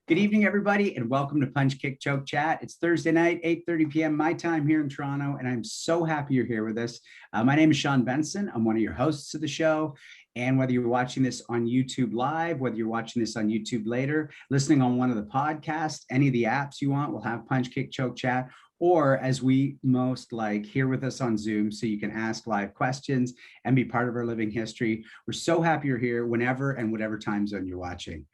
Good evening, everybody, and welcome to Punch Kick Choke Chat. It's Thursday night, 8:30 p.m. my time here in Toronto, and I'm so happy you're here with us. My name is Sean Benson. I'm one of your hosts of the show. And whether you're watching this on YouTube live, whether you're watching this on YouTube later, listening on one of the podcasts, any of the apps you want, we'll have Punch Kick Choke Chat, or as we most like, here with us on Zoom so you can ask live questions and be part of our living history. We're so happy you're here whenever and whatever time zone you're watching.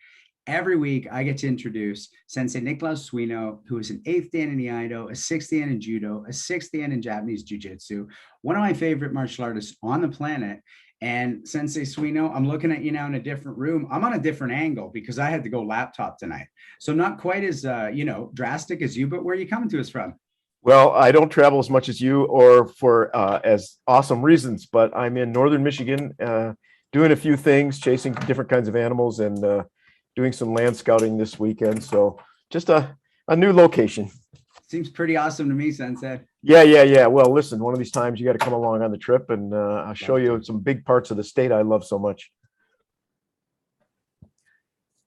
Every week, I get to introduce Sensei Nicholas Suino, who is an 8th Dan in Iaido, a 6th Dan in Judo, a 6th Dan in Japanese Jiu-Jitsu, one of my favorite martial artists on the planet. And Sensei Suino, I'm looking at you now in a different room. I'm on a different angle because I had to go laptop tonight. So not quite as, drastic as you, but where are you coming to us from? Well, I don't travel as much as you or for as awesome reasons, but I'm in northern Michigan doing a few things, chasing different kinds of animals and doing some land scouting this weekend. So just a new location. Seems pretty awesome to me, Sensei. Yeah. Well, listen, one of these times you got to come along on the trip and I'll show you some big parts of the state I love so much.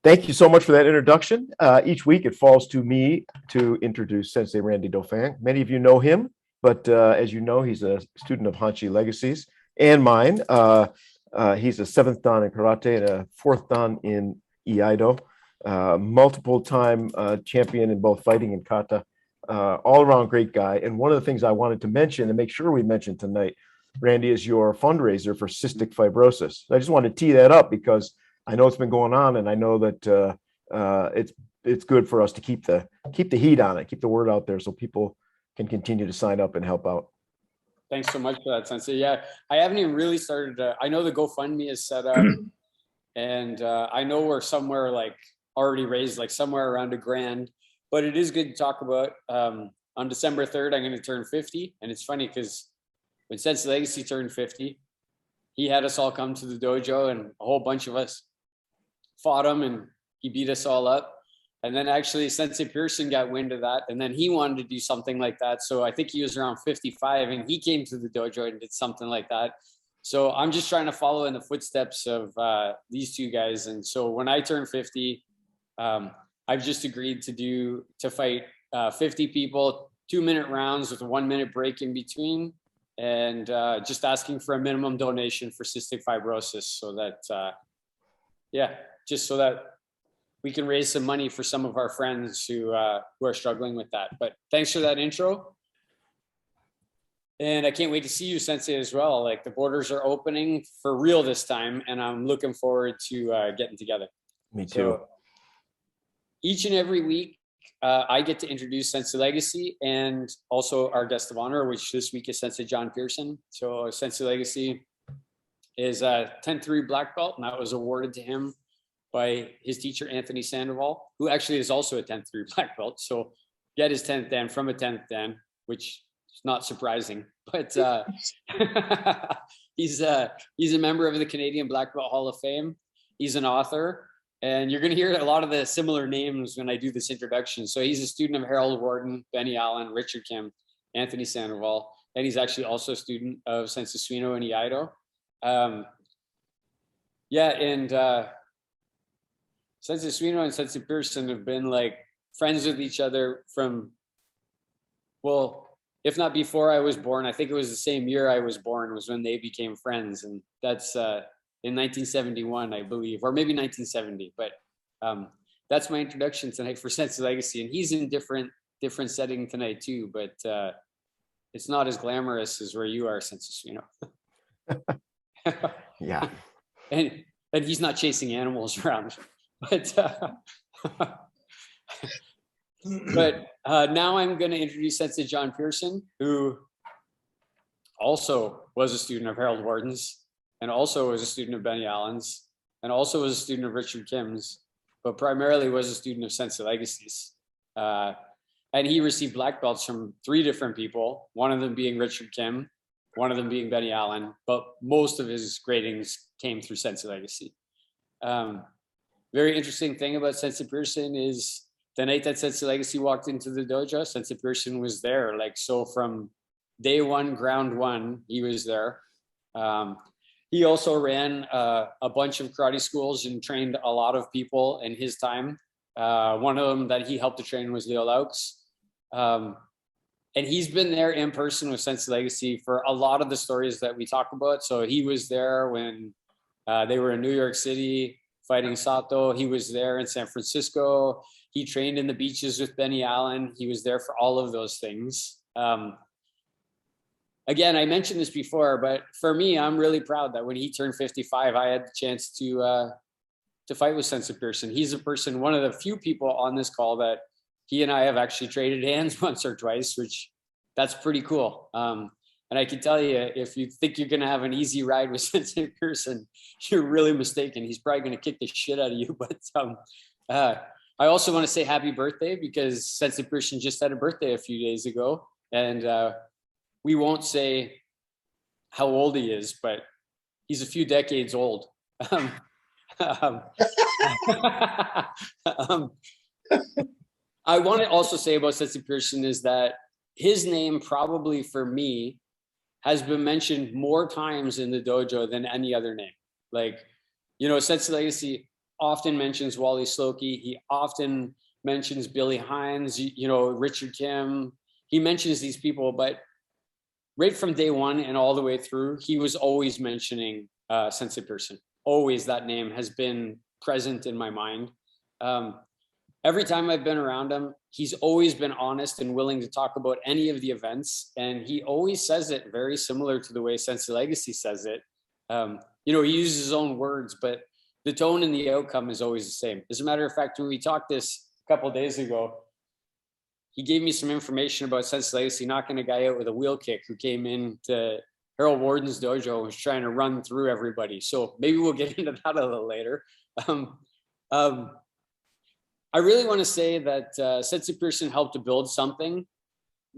Thank you so much for that introduction. Each week it falls to me to introduce Sensei Randy Dofan. Many of you know him, but as you know, he's a student of Panchi Legacies and mine. He's a 7th Dan in karate and a 4th Dan in Iaido, multiple time champion in both fighting and kata, all around great guy. And one of the things I wanted to mention and make sure we mention tonight, Randy, is your fundraiser for cystic fibrosis. I just wanted to tee that up because I know it's been going on, and I know that it's good for us to keep the heat on it, keep the word out there so people can continue to sign up and help out. Thanks so much for that, Sensei. Yeah, I haven't even really started. I know the GoFundMe is set up. And I know we're somewhere like already raised, like somewhere around $1,000, but it is good to talk about. On December 3rd, I'm going to turn 50. And it's funny because when Sensei Legacy turned 50, he had us all come to the dojo and a whole bunch of us fought him and he beat us all up. And then actually Sensei Pierson got wind of that. And then he wanted to do something like that. So I think he was around 55 and he came to the dojo and did something like that. So I'm just trying to follow in the footsteps of these two guys. And so when I turn 50, I've just agreed to fight 50 people, 2-minute rounds with a 1-minute break in between, and just asking for a minimum donation for cystic fibrosis so that, just so that we can raise some money for some of our friends who are struggling with that. But thanks for that intro. And I can't wait to see you, Sensei, as well. Like the borders are opening for real this time, and I'm looking forward to getting together. Me too. So, each and every week, I get to introduce Sensei Legacy and also our guest of honor, which this week is Sensei John Pierson. So Sensei Legacy is a 10th black belt, and that was awarded to him by his teacher, Anthony Sandoval, who actually is also a 10th black belt. So get his 10th Dan from a 10th Dan, which it's not surprising, but he's a member of the Canadian Black Belt Hall of Fame. He's an author, and you're going to hear a lot of the similar names when I do this introduction. So he's a student of Harold Warden, Benny Allen, Richard Kim, Anthony Sandoval, and he's actually also a student of Sensei Suino and Iaido. Sensei Suino and Sensei Pierson have been like friends with each other from, well, if not before I was born. I think it was the same year I was born was when they became friends. And that's in 1971, I believe, or maybe 1970. But that's my introduction tonight for Sensei Legacy. And he's in different setting tonight too, but it's not as glamorous as where you are, Sensei Suino. Yeah. And he's not chasing animals around. But now I'm going to introduce Sensei John Pierson, who also was a student of Harold Warden's, and also was a student of Benny Allen's, and also was a student of Richard Kim's, but primarily was a student of Sensei Legacy's. And he received black belts from 3 different people, one of them being Richard Kim, one of them being Benny Allen, but most of his gradings came through Sensei Legacy. Very interesting thing about Sensei Pierson is the night that Sensei Legacy walked into the dojo, Sensei Pierson was there. Like, so from day one, ground one, he was there. He also ran a bunch of karate schools and trained a lot of people in his time. One of them that he helped to train was Leo Laux. And he's been there in person with Sensei Legacy for a lot of the stories that we talk about. So he was there when they were in New York City fighting Sato. He was there in San Francisco. He trained in the beaches with Benny Allen. He was there for all of those things. Again, I mentioned this before, but for me, I'm really proud that when he turned 55, I had the chance to fight with Sensei Pierson. He's a person, one of the few people on this call that he and I have actually traded hands once or twice, which that's pretty cool. And I can tell you, if you think you're going to have an easy ride with Sensei Pierson, you're really mistaken. He's probably going to kick the shit out of you. But I also want to say happy birthday because Sensei Pierson just had a birthday a few days ago. And we won't say how old he is, but he's a few decades old. I want to also say about Sensei Pierson is that his name probably for me has been mentioned more times in the dojo than any other name. Like, you know, Sensei Legacy often mentions Wally Slokey. He often mentions Billy Hines, you know, Richard Kim. He mentions these people, but right from day one and all the way through, he was always mentioning Sensei Pierson. Always that name has been present in my mind. Every time I've been around him, he's always been honest and willing to talk about any of the events. And he always says it very similar to the way Sensei Legacy says it. You know, he uses his own words, but the tone and the outcome is always the same. As a matter of fact, when we talked this a couple of days ago, he gave me some information about Sensei Legacy knocking a guy out with a wheel kick who came in to Harold Warden's dojo and was trying to run through everybody. So maybe we'll get into that a little later. I really want to say that Sensei Pierson helped to build something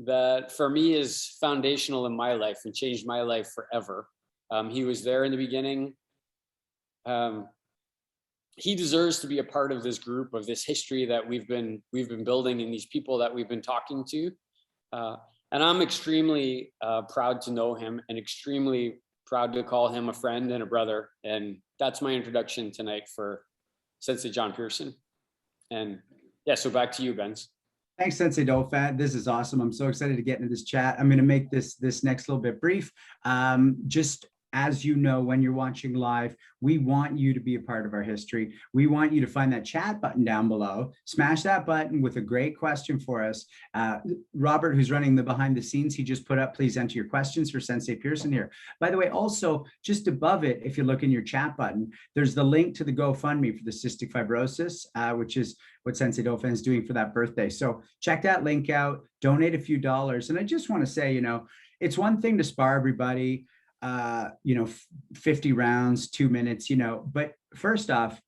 that for me is foundational in my life and changed my life forever. He was there in the beginning. He deserves to be a part of this group, of this history that we've been building and these people that we've been talking to. And I'm extremely proud to know him and extremely proud to call him a friend and a brother. And that's my introduction tonight for Sensei John Pierson. And yeah, so back to you, Benz. Thanks, Sensei Dofan. This is awesome. I'm so excited to get into this chat. I'm going to make this next little bit brief. Just as you know, when you're watching live, we want you to be a part of our history. We want you to find that chat button down below, smash that button with a great question for us. Robert, who's running the behind the scenes, he just put up, please enter your questions for Sensei Pierson here. By the way, also just above it, if you look in your chat button, there's the link to the GoFundMe for the cystic fibrosis, which is what Sensei Dofan is doing for that birthday. So check that link out, donate a few dollars. And I just want to say, you know, it's one thing to spar everybody, you know, 50 rounds, 2 minutes, you know, but first off,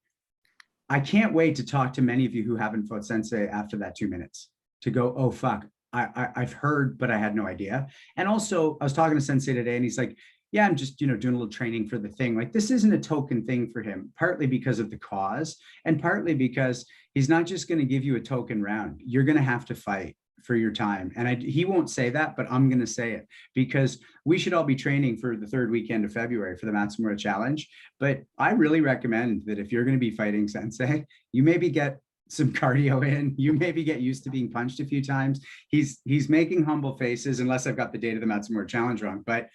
I can't wait to talk to many of you who haven't fought Sensei after that 2 minutes to go, oh, fuck, I've heard, but I had no idea. And also I was talking to Sensei today and he's like, yeah, I'm just, you know, doing a little training for the thing. Like, this isn't a token thing for him, partly because of the cause and partly because he's not just going to give you a token round. You're going to have to fight for your time. And he won't say that, but I'm going to say it because we should all be training for the third weekend of February for the Matsumura Challenge. But I really recommend that if you're going to be fighting Sensei, you maybe get some cardio in, you maybe get used to being punched a few times. He's making humble faces, unless I've got the date of the Matsumura Challenge wrong, but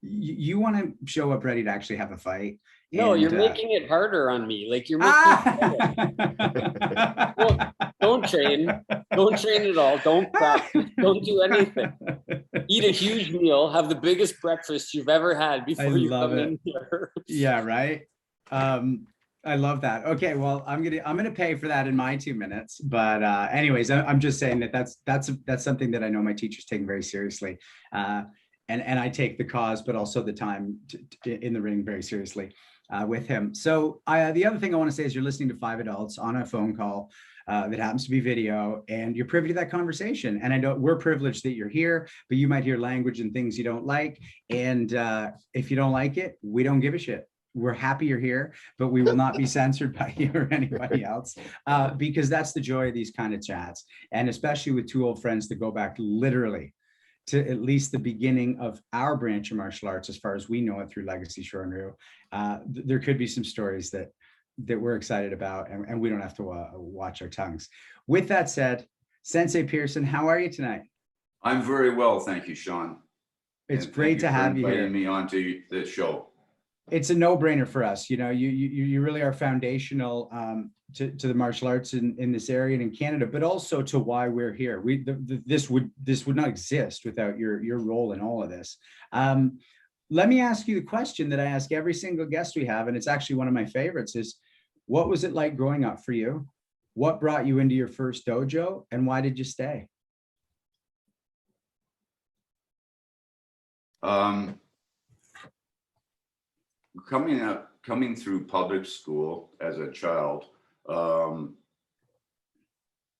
you want to show up ready to actually have a fight. No, you're making it harder on me. Like, you're making don't train at all. Don't practice. Don't do anything. Eat a huge meal. Have the biggest breakfast you've ever had before you come in here. Yeah, right. I love that. Okay, well, I'm gonna pay for that in my 2 minutes. But anyways, I'm just saying that's something that I know my teacher's taking very seriously. And I take the cause, but also the time in the ring very seriously with him. So the other thing I want to say is you're listening to 5 adults on a phone call that happens to be video, and you're privy to that conversation. And I know we're privileged that you're here, but you might hear language and things you don't like. And if you don't like it, we don't give a shit. We're happy you're here, but we will not be censored by you or anybody else because that's the joy of these kind of chats. And especially with 2 old friends that go back literally to at least the beginning of our branch of martial arts, as far as we know it through Legacy Shorin Ryu. There could be some stories that that we're excited about, and we don't have to watch our tongues. With that said, Sensei Pierson, how are you tonight? I'm very well, thank you, Sean. It's And great thank to have you for here. inviting me onto the show. It's a no-brainer for us. You know, you really are foundational to the martial arts in this area and in Canada, but also to why we're here. This would not exist without your role in all of this. Let me ask you the question that I ask every single guest we have, and it's actually one of my favorites, is what was it like growing up for you? What brought you into your first dojo, and why did you stay? Coming through public school as a child, you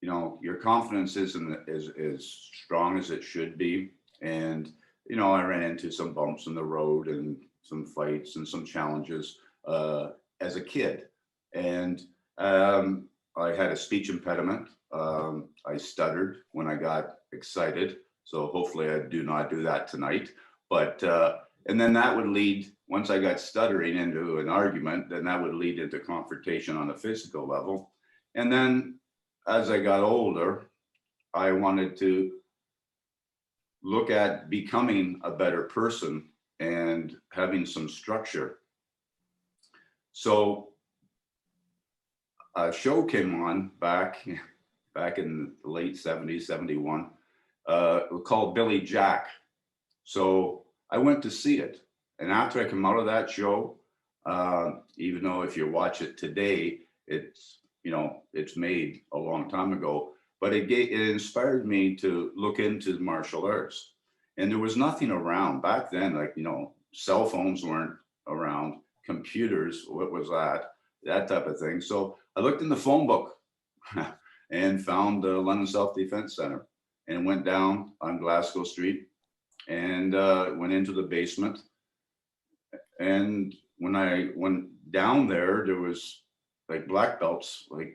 know, your confidence isn't as strong as it should be. And, you know, I ran into some bumps in the road and some fights and some challenges as a kid. And I had a speech impediment. I stuttered when I got excited. So hopefully I do not do that tonight. But, and then that would lead, once I got stuttering, into an argument, then that would lead into confrontation on a physical level. And then as I got older, I wanted to look at becoming a better person and having some structure. So a show came on back in the late 70s, 71, called Billy Jack. So I went to see it. And after I come out of that show, even though if you watch it today, it's, you know, it's made a long time ago, but it inspired me to look into martial arts. And there was nothing around back then, like, you know, cell phones weren't around, computers, what was that? That type of thing. So I looked in the phone book and found the London Self-Defense Center and went down on Glasgow Street and went into the basement. And when I went down there, there was like black belts, like,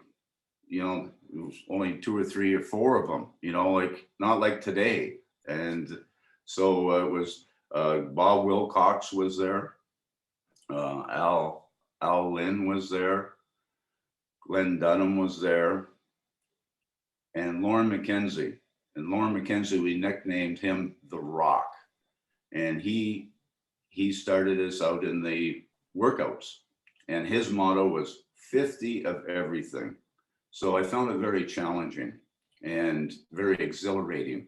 you know, it was only 2 or 3 or 4 of them, you know, like not like today. And so it was Bob Wilcox was there, Al Lynn was there, Glenn Dunham was there, and Lauren McKenzie. And Lauren McKenzie, we nicknamed him The Rock. And he started us out in the workouts. And his motto was 50 of everything. So I found it very challenging and very exhilarating,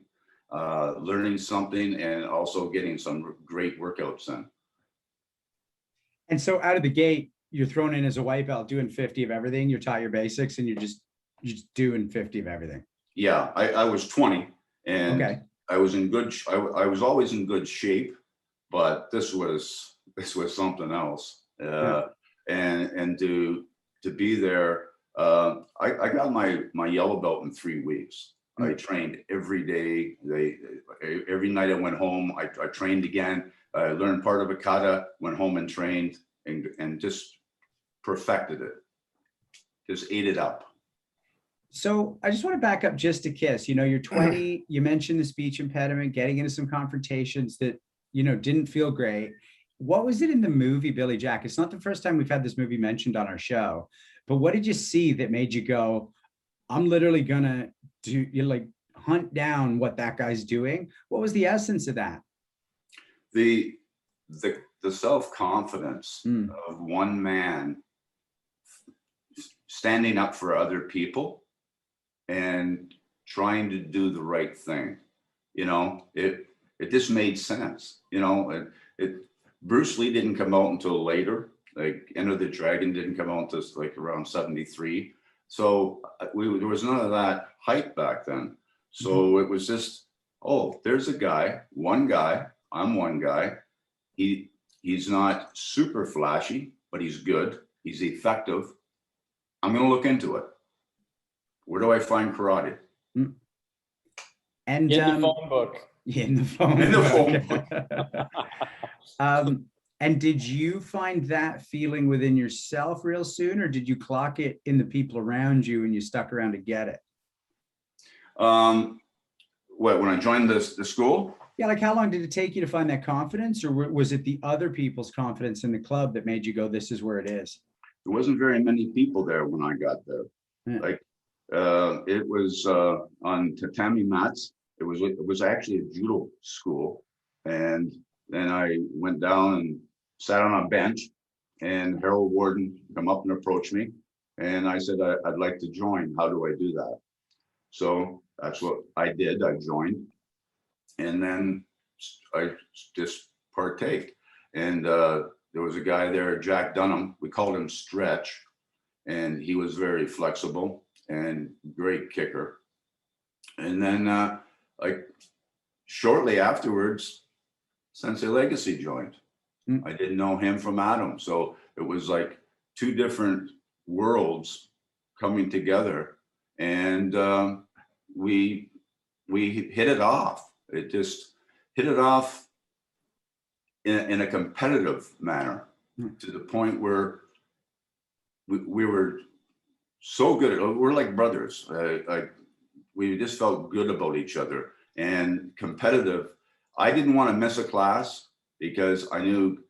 learning something and also getting some great workouts in. And so out of the gate, you're thrown in as a white belt doing 50 of everything. You're taught your basics and you're just doing 50 of everything. Yeah, I was 20 and okay. I was in good, I was always in good shape, but this was something else. And to be there, I got my yellow belt in 3 weeks. I trained every day. Every night I went home, I trained again. I learned part of a kata, went home and trained and just perfected it. Just ate it up. So I just want to back up just a kiss. You know, you're 20, you mentioned the speech impediment, getting into some confrontations that, you know, didn't feel great. What was it in the movie Billy Jack? It's not the first time we've had this movie mentioned on our show, but what did you see that made you go, I'm literally gonna hunt down what that guy's doing? What was the essence of that? The self-confidence of one man standing up for other people and trying to do the right thing. You know, it just made sense. You know, Bruce Lee didn't come out until later. Like Enter the Dragon didn't come out until like around 73. So there was none of that hype back then. So it was just, oh, there's a guy, one guy, I'm one guy. He's not super flashy, but he's good. He's effective. I'm going to look into it. Where do I find karate? And in the phone book. In the phone. In the phone book. And did you find that feeling within yourself real soon, or did you clock it in the people around you and you stuck around to get it? When I joined the school? Yeah, like how long did it take you to find that confidence, or was it the other people's confidence in the club that made you go, this is where it is? there wasn't very many people there when I got there. Yeah. Like it was on tatami mats. It was actually a judo school, and then I went down and sat on a bench, and Harold Warden come up and approached me, and I said, I'd like to join. How do I do that? So that's what I did. I joined, and then I just partake. And there was a guy there, Jack Dunham. We called him Stretch, and he was very flexible and great kicker. And then like shortly afterwards, Sensei Legacy joined. I didn't know him from Adam. So it was like two different worlds coming together, and we hit it off. It just hit it off in a competitive manner, to the point where we were so good. We're like brothers. Like we just felt good about each other and competitive. I didn't want to miss a class because I knew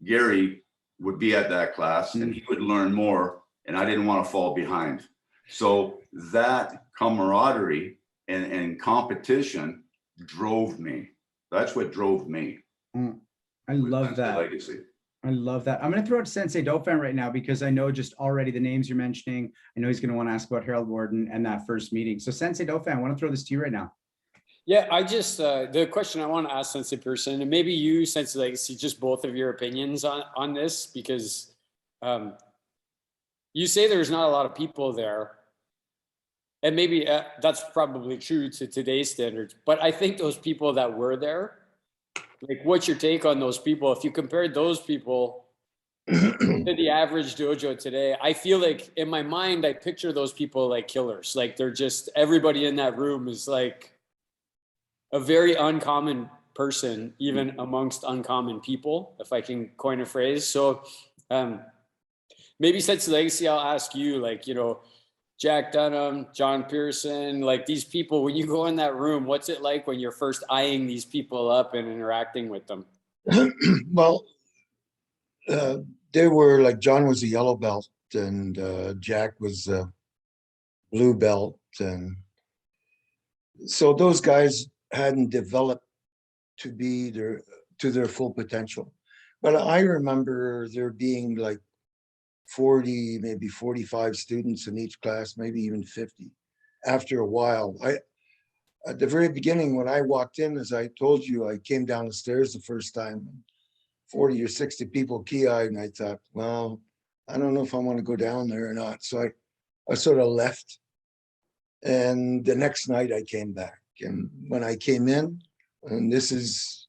Gary would be at that class and he would learn more, and I didn't want to fall behind. So that camaraderie and competition drove me. That's what drove me. I love that. Legacy. I love that. I'm going to throw it to Sensei Dofan right now, because I know just already the names you're mentioning, I know he's going to want to ask about Harold Warden and that first meeting. So Sensei Dofan, I want to throw this to you right now. Yeah, I just, the question I want to ask Sensei Pierson, and maybe you, Sensei Legacy, just both of your opinions on this, because you say there's not a lot of people there. And maybe that's probably true to today's standards. But I think those people that were there, like, what's your take on those people? If you compared those people to the average dojo today, I feel like in my mind, I picture those people like killers. Like, they're just, everybody in that room is like a very uncommon person, even amongst uncommon people, if I can coin a phrase. So maybe Sensei Legacy, I'll ask you, like, you know, Jack Dunham, John Pierson, like these people, when you go in that room, what's it like when you're first eyeing these people up and interacting with them? Well, they were like, John was a yellow belt, and Jack was a blue belt. And so those guys hadn't developed to be to their full potential. But I remember there being like 40, maybe 45 students in each class, maybe even 50. After a while, at the very beginning, when I walked in, as I told you, I came down the stairs the first time, 40 or 60 people key-eyed, and I thought, well, I don't know if I want to go down there or not. So I sort of left. And the next night I came back. And when I came in, and this is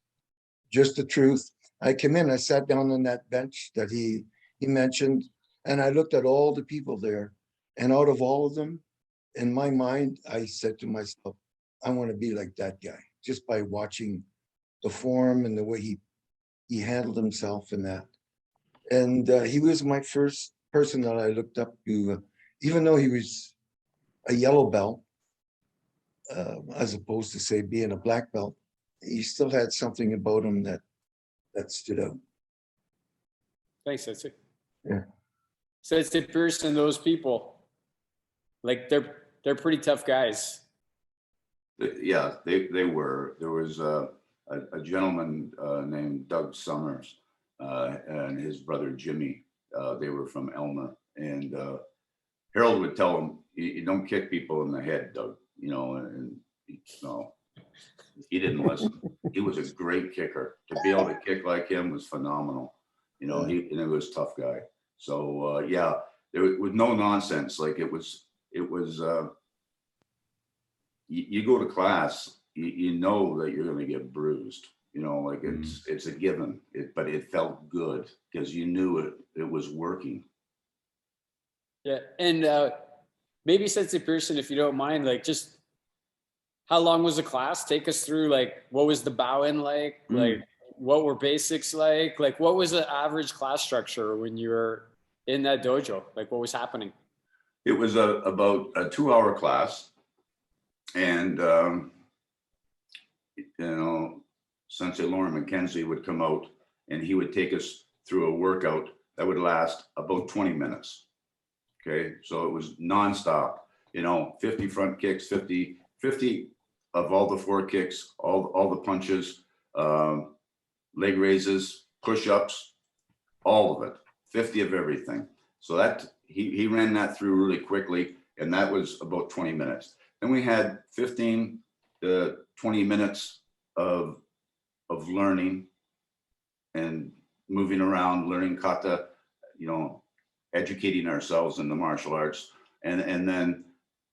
just the truth, I came in, I sat down on that bench that he mentioned, and I looked at all the people there, and out of all of them, in my mind, I said to myself, I want to be like that guy, just by watching the form and the way he handled himself and that. And he was my first person that I looked up to, even though he was a yellow belt, as opposed to, say, being a black belt, he still had something about him that stood out. Thanks, Sensei. Yeah. Sensei Pierson, those people, like they're pretty tough guys. Yeah, they were. There was a gentleman named Doug Summers and his brother Jimmy. They were from Elmer, and Harold would tell him, "You don't kick people in the head, Doug." You know, and no, he didn't listen. He was a great kicker. To be able to kick like him was phenomenal. You know, and he was a tough guy. So yeah, there was no nonsense. Like it was. You go to class, you know that you're going to get bruised. You know, like it's a given. But it felt good because you knew it was working. Yeah, and maybe Sensei Pierson, if you don't mind, like, just how long was the class? Take us through, like, what was the bow-in like? Like, what were basics like? Like, what was the average class structure when you were in that dojo? Like, what was happening? It was about a 2-hour class, and you know, Sensei Lauren McKenzie would come out and he would take us through a workout that would last about 20 minutes. Okay, so it was nonstop, 50 front kicks, 50 of all the floor kicks, all the punches, leg raises, push-ups, all of it, 50 of everything. So that he ran that through really quickly, and that was about 20 minutes. Then we had 15 to 20 minutes of learning and moving around, learning kata, educating ourselves in the martial arts. And then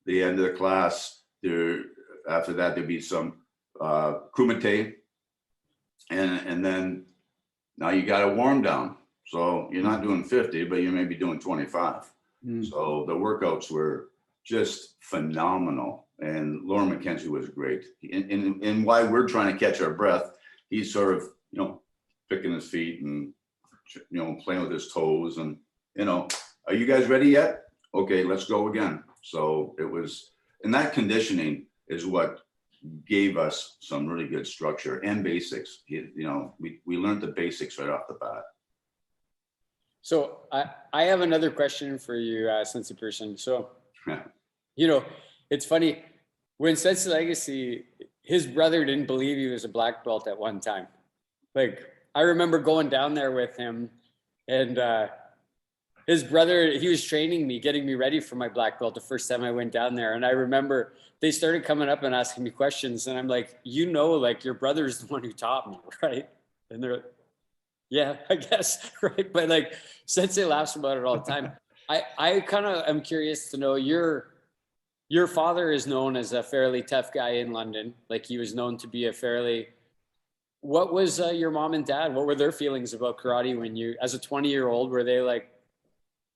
the end of the class, after that, there'd be some kumite. And then now you got a warm down. So you're not doing 50, but you may be doing 25. So the workouts were just phenomenal. And Lauren McKenzie was great. And while we're trying to catch our breath, he's sort of, picking his feet and, playing with his toes and, are you guys ready yet? Okay, let's go again. So it was, and that conditioning is what gave us some really good structure and basics. We learned the basics right off the bat. So I have another question for you, Sensei Pierson. So, it's funny, when Sensei Legacy, his brother didn't believe he was a black belt at one time. Like, I remember going down there with him, and his brother, he was training me, getting me ready for my black belt the first time I went down there. And I remember they started coming up and asking me questions, and I'm like, like your brother's the one who taught me, right? And they're like, yeah, I guess, right? But like, Sensei laughs about it all the time. I kind of am curious to know, your father is known as a fairly tough guy in London. Like, he was known to be what was your mom and dad? What were their feelings about karate when you, as a 20-year-old, were they like,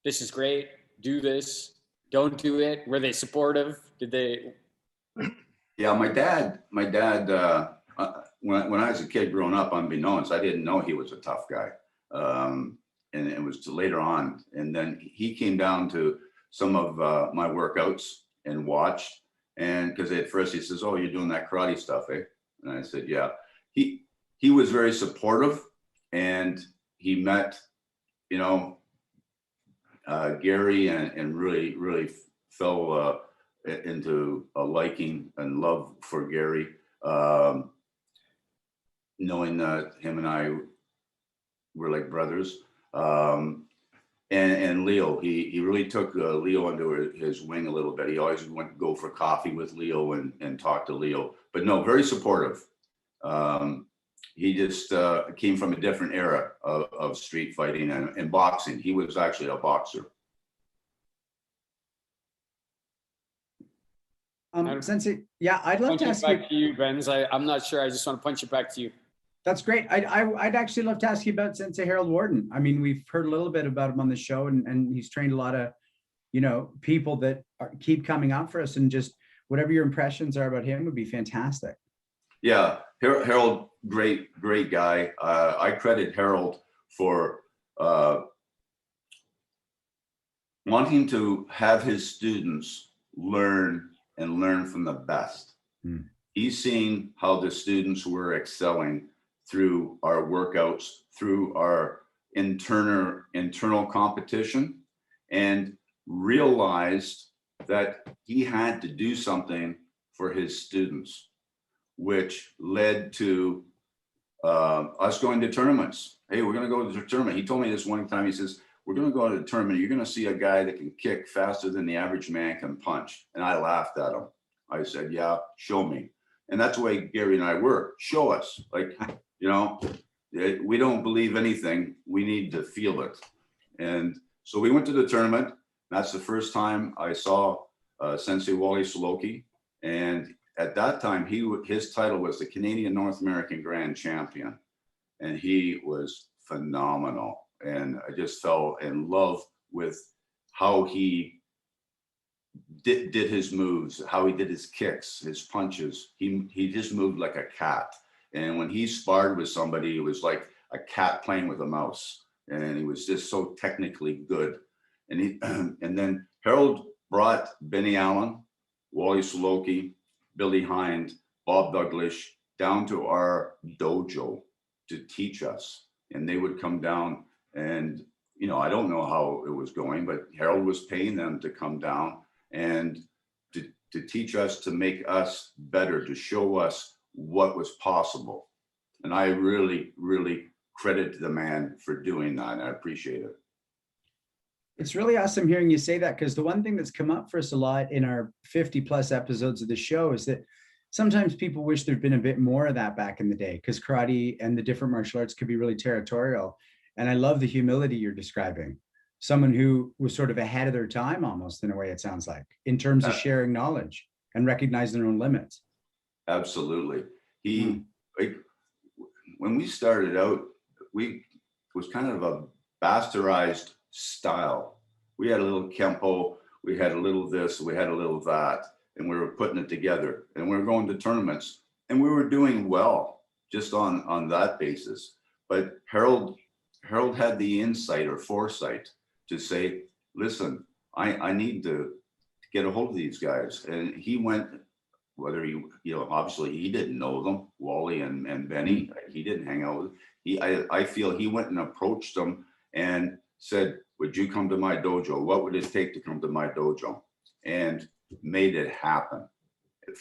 this is great, do this, don't do it? Were they supportive? Did they? Yeah, my dad, when I was a kid growing up, unbeknownst, I didn't know he was a tough guy. And it was later on. And then he came down to some of my workouts and watched. And because at first he says, oh, you're doing that karate stuff, eh? And I said, yeah. He was very supportive, and he met, Gary and really fell into a liking and love for Gary, knowing that him and I were like brothers. And Leo, he really took Leo under his wing a little bit. He always went to go for coffee with Leo and talk to Leo, but no, very supportive. He just came from a different era of street fighting and boxing. He was actually a boxer. Sensei, yeah, I'd love to ask you. Back to you, Benz. I'm not sure. I just want to punch it back to you. That's great. I'd actually love to ask you about Sensei Harold Warden. I mean, we've heard a little bit about him on the show, and he's trained a lot of, people that keep coming out for us, and just whatever your impressions are about him would be fantastic. Yeah, Harold, great guy. I credit Harold for wanting to have his students learn from the best. He's seen how the students were excelling through our workouts, through our internal competition, and realized that he had to do something for his students, which led to us going to tournaments. Hey, we're going to go to the tournament. He told me this one time. He says, we're going to go to the tournament. You're going to see a guy that can kick faster than the average man can punch. And I laughed at him. I said, yeah, show me. And that's the way Gary and I were. Show us. Like, we don't believe anything. We need to feel it. And so we went to the tournament. That's the first time I saw Sensei Wally Soloki. And at that time, his title was the Canadian North American Grand Champion. And he was phenomenal. And I just fell in love with how he did his moves, how he did his kicks, his punches. He just moved like a cat. And when he sparred with somebody, it was like a cat playing with a mouse. And he was just so technically good. And and then Harold brought Benny Allen, Wally Soloki, Billy Hind, Bob Douglas down to our dojo to teach us. And they would come down and you know, I don't know how it was going, but Harold was paying them to come down and to teach us, to make us better, to show us what was possible. And I really, really credit the man for doing that. And I appreciate it. It's really awesome hearing you say that, because the one thing that's come up for us a lot in our 50 plus episodes of the show is that sometimes people wish there'd been a bit more of that back in the day, because karate and the different martial arts could be really territorial. And I love the humility you're describing. Someone who was sort of ahead of their time, almost, in a way, it sounds like, in terms of sharing knowledge and recognizing their own limits. Absolutely. Like, when we started out, it was kind of a bastardized style. We had a little Kempo, we had a little this, we had a little that, and we were putting it together, and we were going to tournaments, and we were doing well just on that basis. But Harold had the insight or foresight to say, listen, I need to get a hold of these guys. And he went, whether obviously he didn't know them, Wally and Benny, he didn't hang out with. I feel he went and approached them and said, would you come to my dojo? What would it take to come to my dojo? And made it happen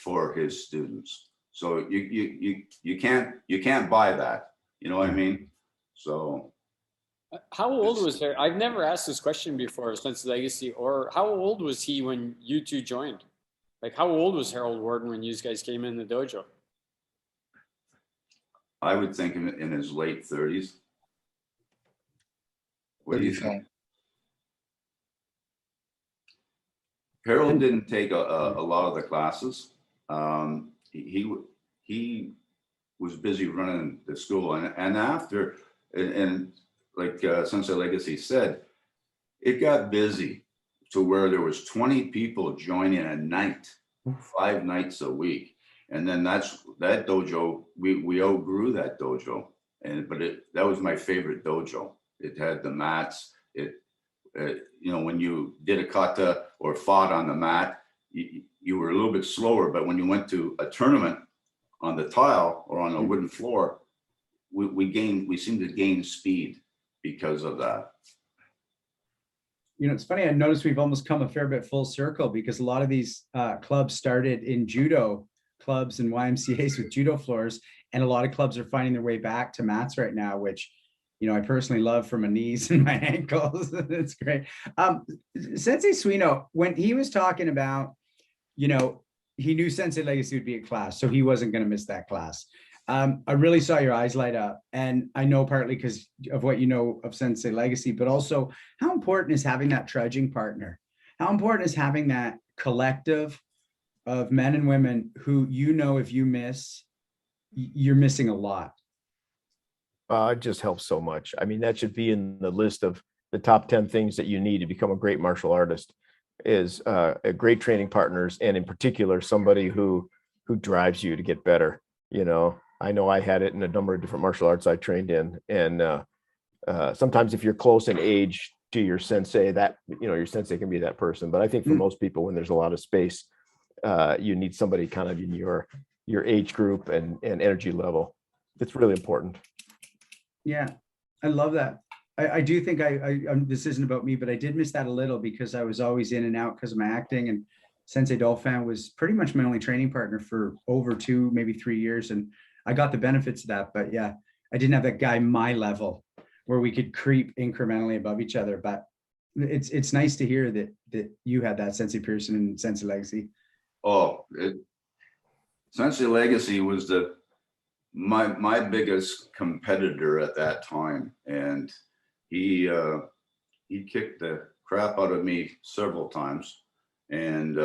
for his students. So you can't buy that. You know what I mean? So. How old was Harold? I've never asked this question before, Sensei Legacy, or how old was he when you two joined? Like, how old was Harold Warden when you guys came in the dojo? I would think in his late 30s. What do you think? Harold didn't take a lot of the classes. He was busy running the school, and after, and like Sensei Legacy said, it got busy to where there was 20 people joining a night, 5 nights a week. And then that dojo, we outgrew that dojo. But that was my favorite dojo. It had the mats. When you did a kata or fought on the mat, you were a little bit slower, but when you went to a tournament on the tile or on a wooden floor, we seemed to gain speed because of that. You know, it's funny, I noticed we've almost come a fair bit full circle, because a lot of these clubs started in judo clubs and YMCAs with judo floors, and a lot of clubs are finding their way back to mats right now, which, you know, I personally love for my knees and my ankles. It's great. Sensei Suino, when he was talking about, you know, he knew Sensei Legacy would be a class, so he wasn't going to miss that class. I really saw your eyes light up, and I know partly because of what you know of Sensei Legacy, but also how important is having that trudging partner? How important is having that collective of men and women who, you know, if you miss, you're missing a lot? It just helps so much. I mean, that should be in the list of the top 10 things that you need to become a great martial artist, is a great training partners, and in particular, somebody who drives you to get better. You know, I know I had it in a number of different martial arts I trained in. And sometimes if you're close in age to your sensei, that, you know, your sensei can be that person. But I think for most people, when there's a lot of space, you need somebody kind of in your age group and energy level. It's really important. Yeah, I love that. I do think this isn't about me, but I did miss that a little, because I was always in and out because of my acting, and Sensei Dofan was pretty much my only training partner for over 2, maybe 3 years. And I got the benefits of that, but yeah, I didn't have that guy my level where we could creep incrementally above each other. But it's nice to hear that you had that, Sensei Pierson and Sensei Legacy. Oh, Sensei Legacy was my biggest competitor at that time, and he kicked the crap out of me several times. And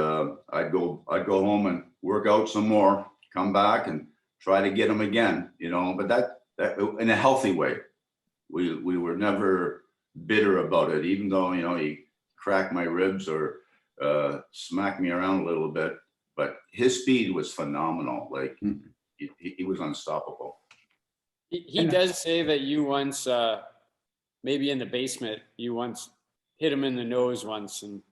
I'd go home and work out some more, come back and try to get him again, you know. But that in a healthy way. We were never bitter about it, even though, you know, he cracked my ribs or smacked me around a little bit. But his speed was phenomenal. Like he was unstoppable. He does say that you once, maybe in the basement, you once hit him in the nose once, and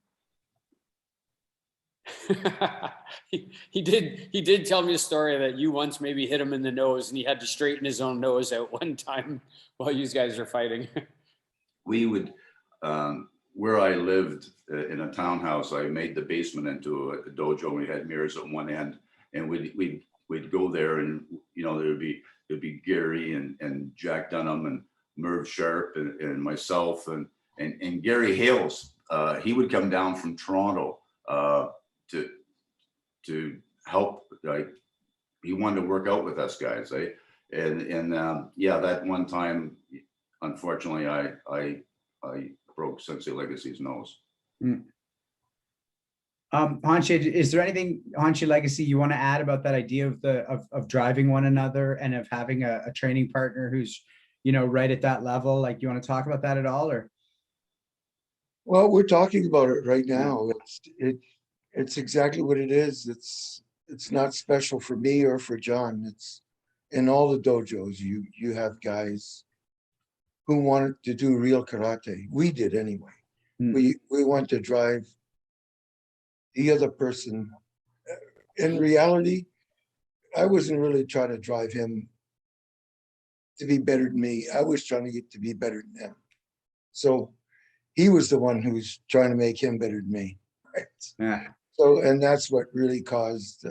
he did tell me a story that you once maybe hit him in the nose, and he had to straighten his own nose out one time while you guys were fighting. We would where I lived in a townhouse, I made the basement into a dojo. We had mirrors at one end, and we'd go there, and there'd be Gary and Jack Dunham and Merv Sharp and myself and Gary Hales. He would come down from Toronto to help. He wanted to work out with us guys, eh? And that one time, unfortunately, I broke Sensei Legacy's nose. Panchi, is there anything, Panchi Legacy, you want to add about that idea of driving one another and of having a training partner who's, right at that level? Like, you want to talk about that at all, or? Well, we're talking about it right now. It's exactly what it is. It's not special for me or for John. It's in all the dojos. You have guys who wanted to do real karate. We did anyway. We want to drive the other person. In reality, I wasn't really trying to drive him to be better than me. I was trying to get to be better than him. So he was the one who was trying to make him better than me. Right? Yeah. So, and that's what really caused,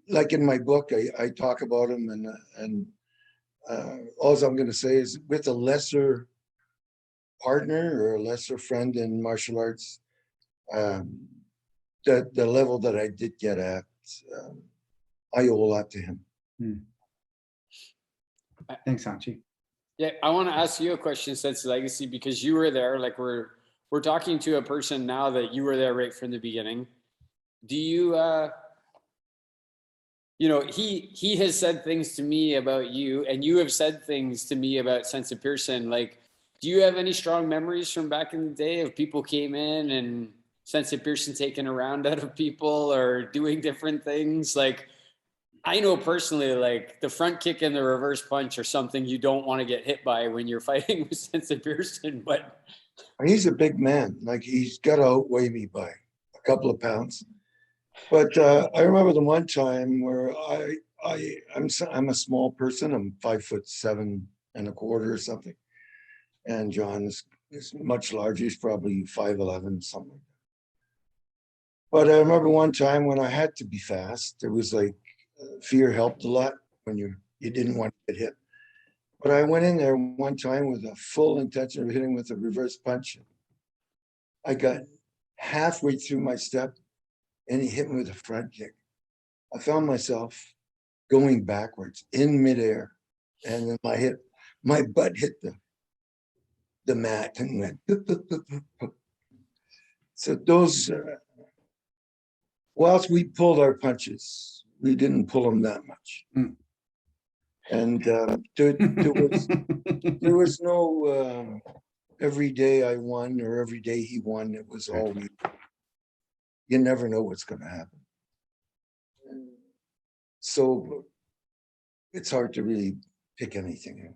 like in my book, I talk about him, and all I'm going to say is, with a lesser partner or a lesser friend in martial arts, the level that I did get at, I owe a lot to him. Thanks, Panchi. Yeah, I want to ask you a question, Sensei Legacy, because you were there. Like, we're talking to a person now that you were there right from the beginning. Do you, he has said things to me about you, and you have said things to me about Sensei Pierson. Like, do you have any strong memories from back in the day of people came in and Sensei Pierson taking a round out of people or doing different things? Like, I know personally, like, the front kick and the reverse punch are something you don't want to get hit by when you're fighting with Sensei Pierson, but he's a big man. Like, he's got to outweigh me by a couple of pounds. But I remember the one time where I'm a small person. I'm 5'7" and a quarter or something, and John is much larger. He's probably 5'11", something like that. But I remember one time when I had to be fast. It was like, fear helped a lot when you didn't want to get hit. But I went in there one time with a full intention of hitting with a reverse punch. I got halfway through my step, and he hit me with a front kick. I found myself going backwards in midair, and then my butt hit the mat and went. So those, whilst we pulled our punches, we didn't pull them that much. And there was no every day I won or every day he won. It was always, you never know what's going to happen. So it's hard to really pick anything.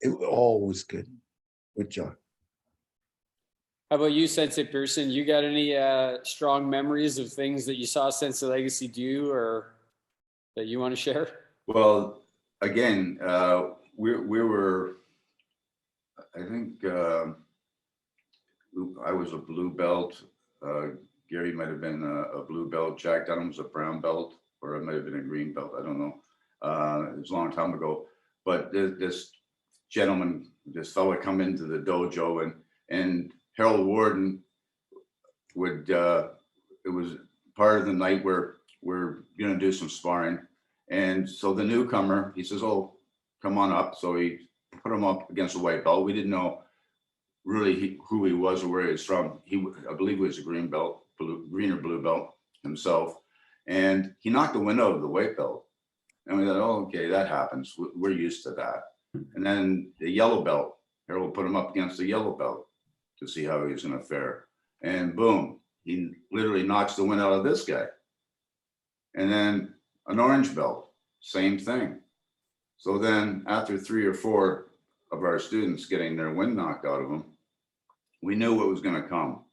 It all was good with John. How about you, Sensei Pierson? You got any strong memories of things that you saw Sensei Legacy do or that you want to share? Well, again, we were, I think I was a blue belt. Gary might have been a blue belt. Jack Dunham was a brown belt, or it might have been a green belt. I don't know. It was a long time ago. But this gentleman, this fellow come into the dojo, and Harold Warden would, it was part of the night where we're going to do some sparring. And so the newcomer, he says, "Oh, come on up." So he put him up against the white belt. We didn't know really who he was or where he was from. I believe he was a green belt, green or blue belt himself. And he knocked the wind out of the white belt. And we thought, "Oh, okay, that happens. We're used to that." And then the yellow belt, Harold put him up against the yellow belt to see how he was going to fare. And boom, he literally knocks the wind out of this guy. And then an orange belt, same thing. So then after 3 or 4 of our students getting their wind knocked out of them, we knew what was going to come.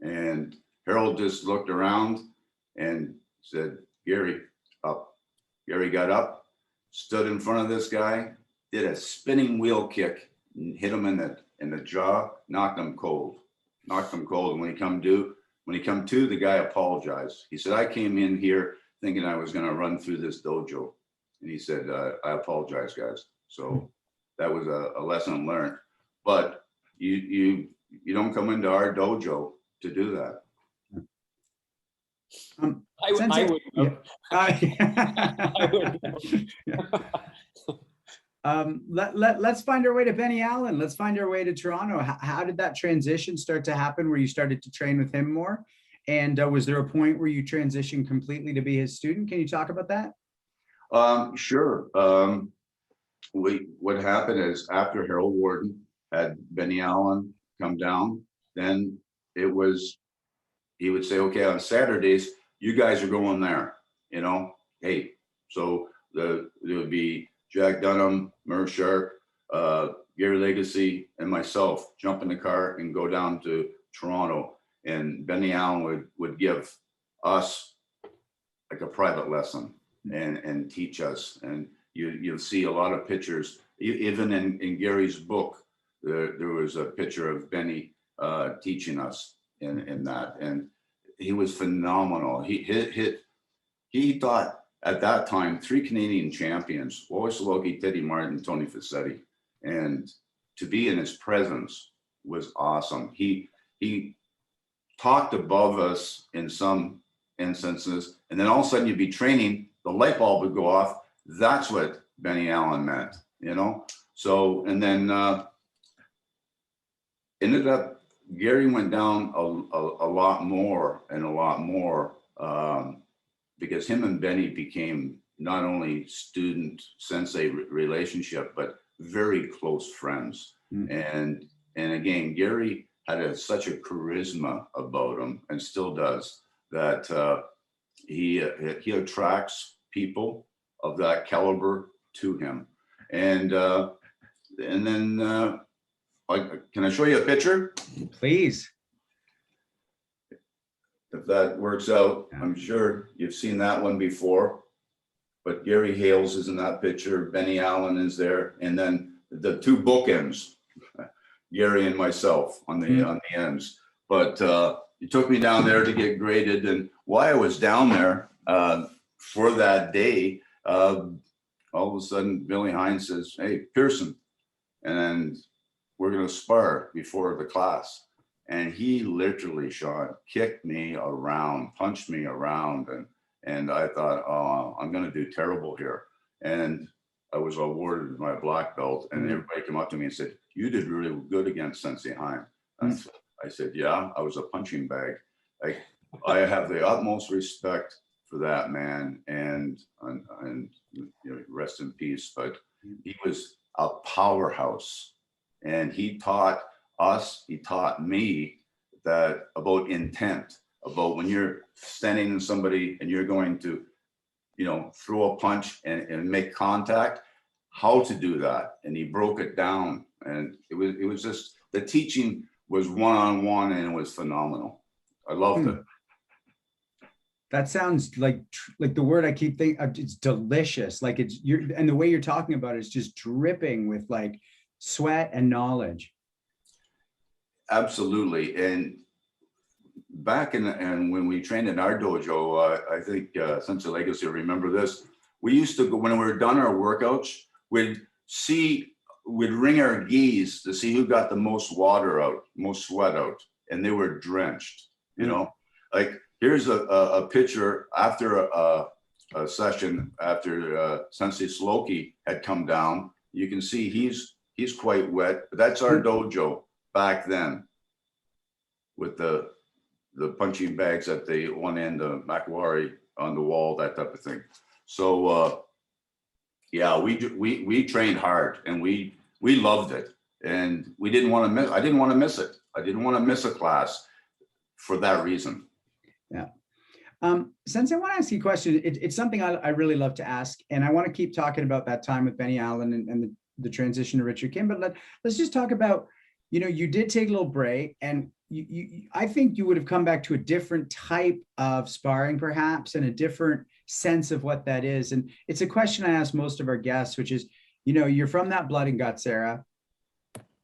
And Harold just looked around and said, "Gary, up." Gary got up, stood in front of this guy, did a spinning wheel kick hit him in the jaw, knocked him cold. And when he come to, the guy apologized. He said, I came in here thinking I was going to run through this dojo. And he said, I apologize, guys. So that was a lesson learned. But you don't come into our dojo to do that. I would. Yeah. I would. Let's find our way to Benny Allen. Let's find our way to Toronto. How did that transition start to happen where you started to train with him more? And was there a point where you transitioned completely to be his student? Can you talk about that? Sure. What happened is after Harold Warden had Benny Allen come down, then he would say, okay, on Saturdays, you guys are going there, hey, so there would be Jack Dunham, Merv Sharp, Gary Legacy, and myself jump in the car and go down to Toronto, and Benny Allen would give us like a private lesson and teach us. And you'll see a lot of pictures, even in Gary's book, there was a picture of Benny teaching us in that, and he was phenomenal. He taught at that time 3 Canadian champions: Wallace Loki, Teddy Martin, Tony Fassetti, and to be in his presence was awesome. He talked above us in some instances, and then all of a sudden you'd be training, the light bulb would go off. That's what Benny Allen meant, So, and then ended up, Gary went down a lot more because him and Benny became not only student sensei relationship, but very close friends. And again, Gary had such a charisma about him, and still does, that he attracts people of that caliber to him. And then can I show you a picture? Please. If that works out, I'm sure you've seen that one before. But Gary Hales is in that picture. Benny Allen is there, and then the 2 bookends, Gary and myself on the ends. But he took me down there to get graded, and while I was down there for that day, all of a sudden Billy Hines says, "Hey, Pierson," and we're going to spar before the class. And he literally, Sean, kicked me around, punched me around, and I thought, oh, I'm going to do terrible here. And I was awarded my black belt, and everybody came up to me and said, "You did really good against Sensei Hein." I said, "Yeah, I was a punching bag." I have the utmost respect for that man, and rest in peace. But he was a powerhouse, and he taught us, he taught me that about intent, about when you're standing in somebody and you're going to, throw a punch and make contact, how to do that. And he broke it down, and it was just, the teaching was one-on-one, and it was phenomenal. I loved it. That sounds like the word I keep thinking of. It's delicious. Like and the way you're talking about it is just dripping with like sweat and knowledge. Absolutely. And back and when we trained in our dojo, I think Sensei Legacy will remember this. We used to go, when we were done our workouts, we'd wring our gis to see who got the most water out, most sweat out, and they were drenched. Like here's a picture after a session after Sensei Sloki had come down. You can see he's quite wet. But that's our dojo back then, with the punching bags at the one end, the Macquarie on the wall, that type of thing. So yeah, we trained hard, and we loved it, and we didn't want to miss. I didn't want to miss it. I didn't want to miss a class for that reason. Yeah. Sensei, I want to ask you a question. It's something I really love to ask, and I want to keep talking about that time with Benny Allen and the transition to Richard Kim. But let's just talk about, you did take a little break, and I think you would have come back to a different type of sparring, perhaps, and a different sense of what that is. And it's a question I ask most of our guests, which is, you're from that blood and guts era.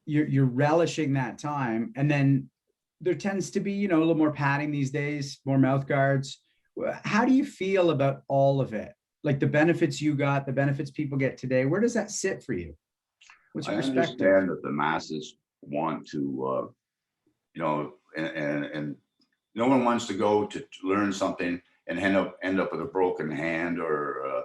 you're relishing that time. And then there tends to be, you know, a little more padding these days, more mouth guards. How do you feel about all of it? Like the benefits you got, the benefits people get today, where does that sit for you? What's your I perspective? understand that the masses want to, you know, and no one wants to go to learn something and end up with a broken hand or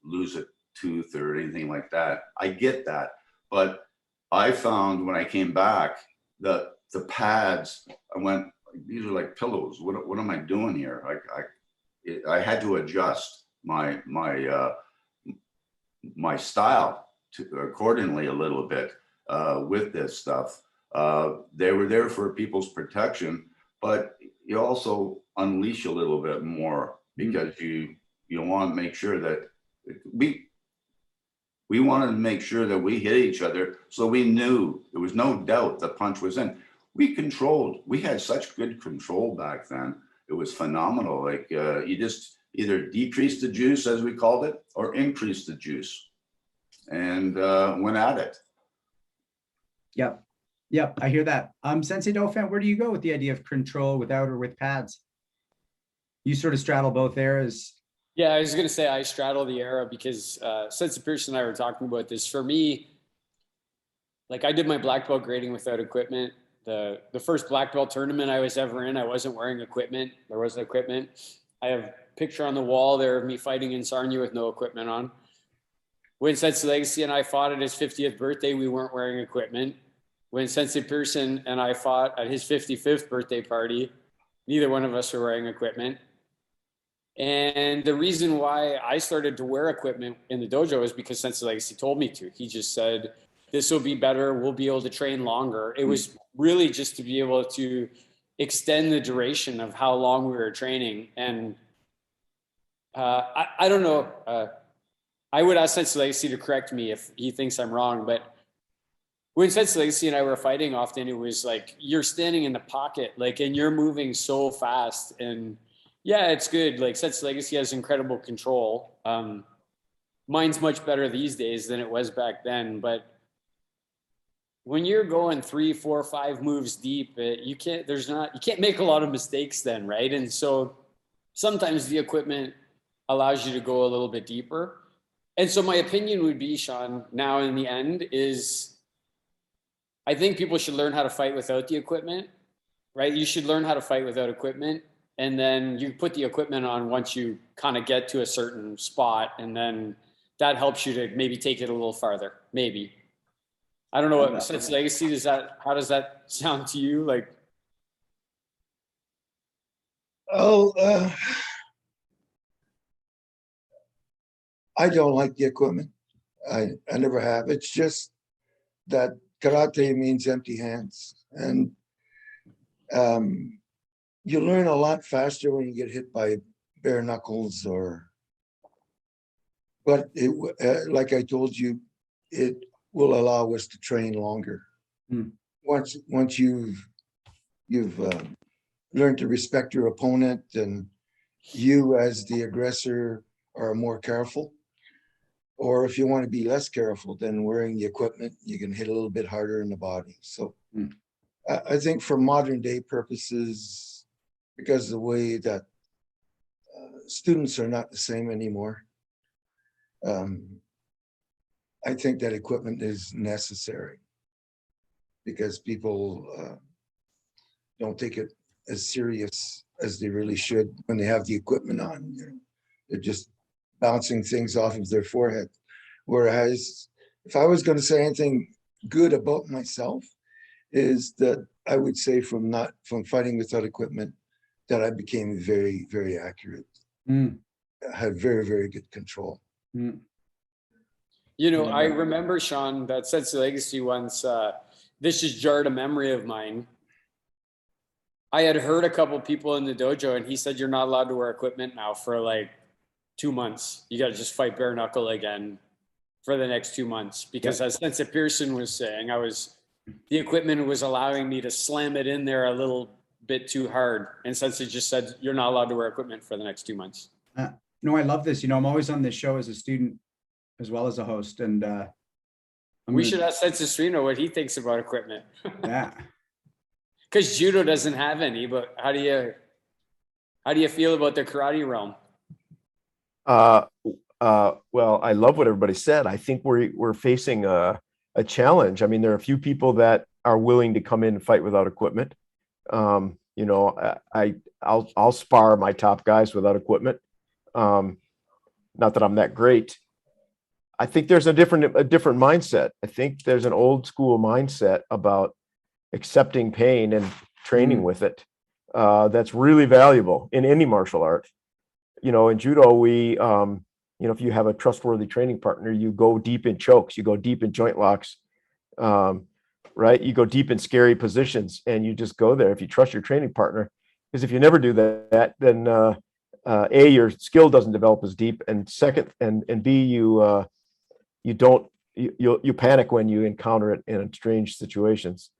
lose a tooth or anything like that. I get that, but I found when I came back that the pads, I went, these are like pillows. What am I doing here? I had to adjust my style to accordingly a little bit with this stuff. They were there for people's protection, but you also unleash a little bit more because you want to make sure that we wanted to make sure that we hit each other, so we knew there was no doubt the punch was in. We had such good control back then. It was phenomenal. Like you just either decrease the juice, as we called it, or increase the juice, and went at it. Yep, I hear that. Sensei Dofan, where do you go with the idea of control without or with pads? You sort of straddle both eras. Yeah, I was going to say I straddle the era because Sensei Pierson and I were talking about this. For me, like I did my black belt grading without equipment. The first black belt tournament I was ever in, I wasn't wearing equipment. There wasn't equipment. I have a picture on the wall there of me fighting in Sarnia with no equipment on. When Sensei Legacy and I fought at his 50th birthday, we weren't wearing equipment. When Sensei Pierson and I fought at his 55th birthday party, neither one of us were wearing equipment. And the reason why I started to wear equipment in the dojo is because Sensei Legacy told me to. He just said, this will be better. We'll be able to train longer. It was really just to be able to extend the duration of how long we were training. And I don't know. I would ask Sensei Legacy to correct me if he thinks I'm wrong, but when Sensei Legacy and I were fighting often, it was like you're standing in the pocket, like, and you're moving so fast. And yeah, it's good. Like Sensei Legacy has incredible control. Mine's much better these days than it was back then. But when you're going 3, 4, 5 moves deep, you can't make a lot of mistakes then, right? And so sometimes the equipment allows you to go a little bit deeper. And so my opinion would be, Sean, now in the end is, I think people should learn how to fight without the equipment, right? You should learn how to fight without equipment. And then you put the equipment on once you kind of get to a certain spot. And then that helps you to maybe take it a little farther, maybe. I don't know what Sensei Legacy, how does that sound to you? Like, I don't like the equipment. I never have. It's just that karate means empty hands. And you learn a lot faster when you get hit by bare knuckles but like I told you, it will allow us to train longer. Once you've learned to respect your opponent and you as the aggressor are more careful, or if you want to be less careful, then wearing the equipment, you can hit a little bit harder in the body. So I think for modern day purposes, because of the way that students are not the same anymore, I think that equipment is necessary because people don't take it as serious as they really should when they have the equipment on. You know, they're just bouncing things off of their forehead. Whereas if I was going to say anything good about myself, is that I would say from fighting without equipment, that I became very, very accurate. I had very, very good control. You know, I remember, Sean, that Sensei Legacy once, this just jarred a memory of mine. I had heard a couple people in the dojo and he said, you're not allowed to wear equipment now for like 2 months. You got to just fight bare knuckle again for the next 2 months. Because as Sensei Pierson was saying, the equipment was allowing me to slam it in there a little bit too hard. And Sensei just said, you're not allowed to wear equipment for the next 2 months. No, I love this. You know, I'm always on this show as a student as well as a host. And We should ask Sensei Strino what he thinks about equipment. Yeah. Because judo doesn't have any, but how do you feel about the karate realm? Well, I love what everybody said. I think we're facing a challenge. I mean, there are a few people that are willing to come in and fight without equipment. You know, I'll spar my top guys without equipment. Not that I'm that great. I think there's a different mindset. I think there's an old school mindset about accepting pain and training with it. That's really valuable in any martial art. You know, in judo, we, you know, if you have a trustworthy training partner, you go deep in chokes, you go deep in joint locks, right? You go deep in scary positions, and you just go there if you trust your training partner. Because if you never do that, then A, your skill doesn't develop as deep, and second, and B, you panic when you encounter it in strange situations.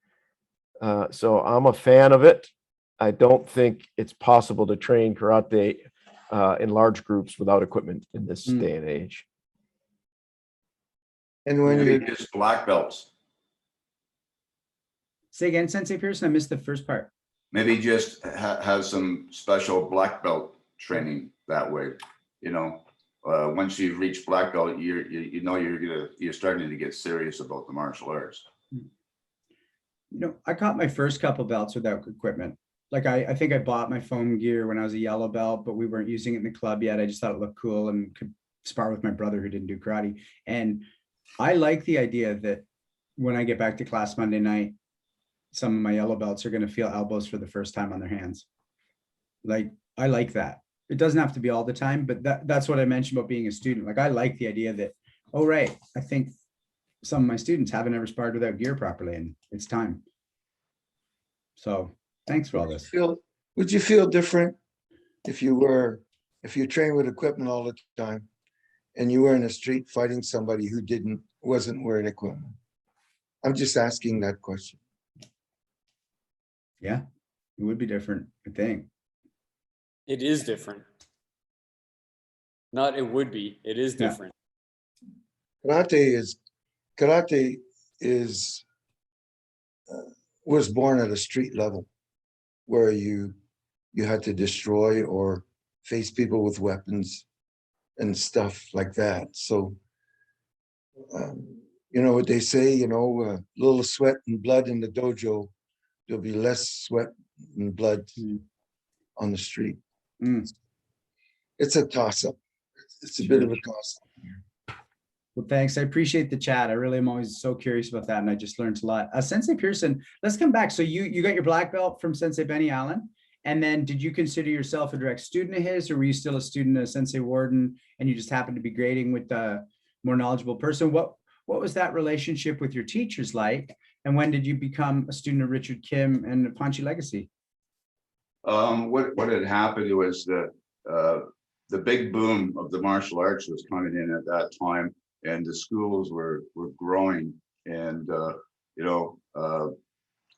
So I'm a fan of it. I don't think it's possible to train karate in large groups without equipment in this day and age. And when Maybe you just black belts. Say again, Sensei Pierson, I missed the first part. Maybe just have some special black belt training that way. You know, once you've reached black belt, you know you're starting to get serious about the martial arts. You know, I caught my first couple belts without equipment. Like I think I bought my foam gear when I was a yellow belt, but we weren't using it in the club yet. I just thought it looked cool and could spar with my brother who didn't do karate. And I like the idea that when I get back to class Monday night, some of my yellow belts are going to feel elbows for the first time on their hands. Like, I like that. It doesn't have to be all the time, but that's what I mentioned about being a student. Like, I like the idea that, oh, right, I think some of my students haven't ever sparred without gear properly, and it's time. So thanks for all this. would you feel different if you train with equipment all the time and you were in the street fighting somebody who wasn't wearing equipment? I'm just asking that question. Yeah, it would be different, I think. It is different. Not it would be, it is Yeah. different. Karate is was born at a street level where you had to destroy or face people with weapons and stuff like that. So, you know what they say, you know, a little sweat and blood in the dojo, there'll be less sweat and blood on the street. It's a toss-up. It's a bit of a toss-up. Well, thanks. I appreciate the chat. I really am always so curious about that, and I just learned a lot. Sensei Pierson, let's come back. So you got your black belt from Sensei Benny Allen, and then did you consider yourself a direct student of his, or were you still a student of Sensei Warden, and you just happened to be grading with a more knowledgeable person? What was that relationship with your teachers like, and when did you become a student of Richard Kim and Panchi Legacy? What had happened was that the big boom of the martial arts was coming in at that time, and the schools were growing, and you know,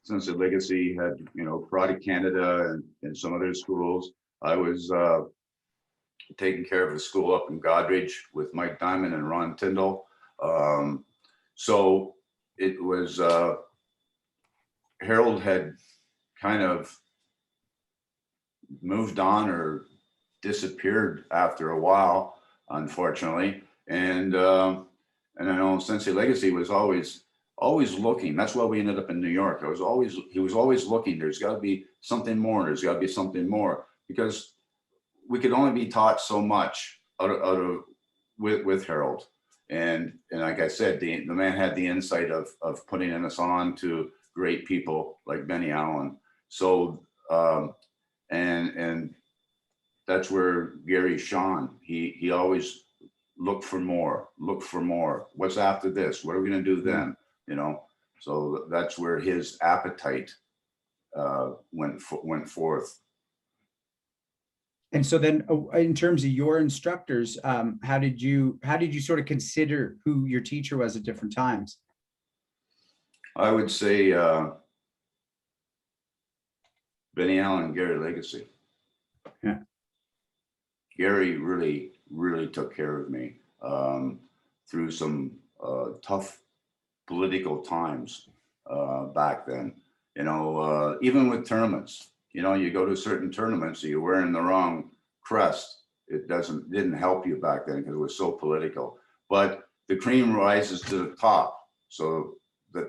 Sensei Legacy had, you know, Karate Canada and some other schools. I was taking care of a school up in Godrich with Mike Diamond and Ron Tyndall. So it was Harold had kind of moved on or disappeared after a while, unfortunately. And I know Sensei Legacy was always looking. That's why we ended up in New York. He was always looking. There's got to be something more. There's got to be something more, because we could only be taught so much with Harold. And like I said, the man had the insight of putting us on to great people like Benny Allen. So and that's where Gary shone. He always looked for more. What's after this? What are we going to do then? You know, so that's where his appetite went forth. And so then in terms of your instructors, how did you sort of consider who your teacher was at different times? I would say Benny Allen and Gary Legacy. Yeah. Gary really took care of me through some tough political times back then. Even with tournaments, you go to certain tournaments, you're wearing the wrong crest. It didn't help you back then because it was so political. But the cream rises to the top. So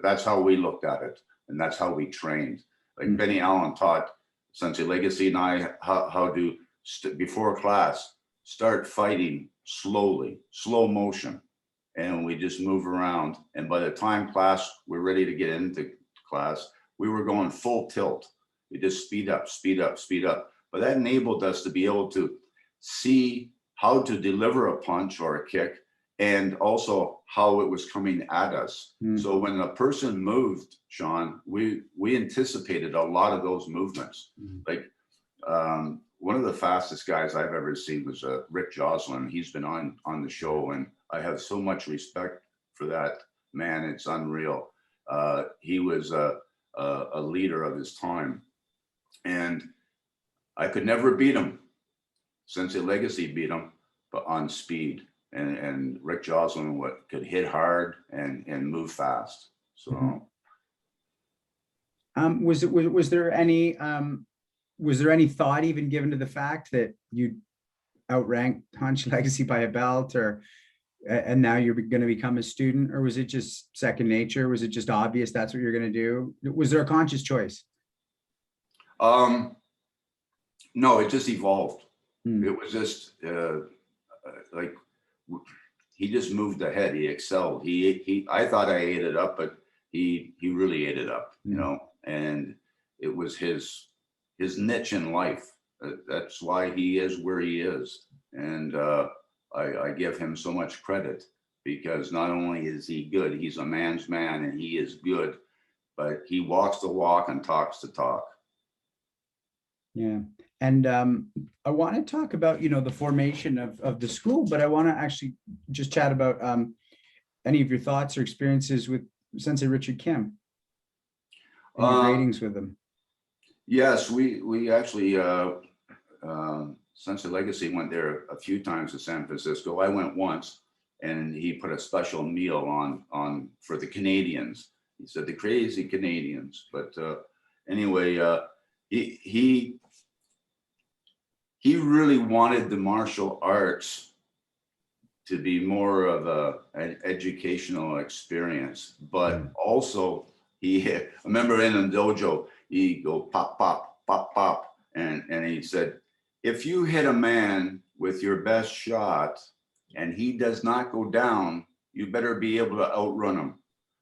that's how we looked at it. And that's how we trained. Like Benny Allen taught Sensei Legacy and I how to, before class, start fighting slowly, slow motion. And we just move around. And by the time we're ready to get into class, we were going full tilt. We just speed up, speed up, speed up. But that enabled us to be able to see how to deliver a punch or a kick, and also how it was coming at us. So when a person moved, Sean, we anticipated a lot of those movements. Like one of the fastest guys I've ever seen was Rick Joslin. He's been on the show, and I have so much respect for that man. It's unreal. He was a leader of his time, and I could never beat him. Sensei Legacy beat him, but on speed. And Rick Joslin could hit hard and move fast. So, was there any thought even given to the fact that you outranked Panchi Legacy by a belt, and now you're going to become a student, or was it just second nature? Was it just obvious that's what you're going to do? Was there a conscious choice? No, it just evolved. It was just like he just moved ahead. He excelled. I thought I ate it up, but he really ate it up, and it was his niche in life. That's why he is where he is. And I give him so much credit, because not only is he good, he's a man's man and he is good, but he walks the walk and talks the talk. Yeah. And I want to talk about, the formation of the school, but I want to actually just chat about any of your thoughts or experiences with Sensei Richard Kim and your ratings with him. Yes, we actually, Sensei Legacy went there a few times to San Francisco. I went once, and he put a special meal on for the Canadians. He said the crazy Canadians. But anyway, he really wanted the martial arts to be more of an educational experience, but also I remember in the dojo, he'd go pop, pop, pop, pop. And he said, if you hit a man with your best shot and he does not go down, you better be able to outrun him.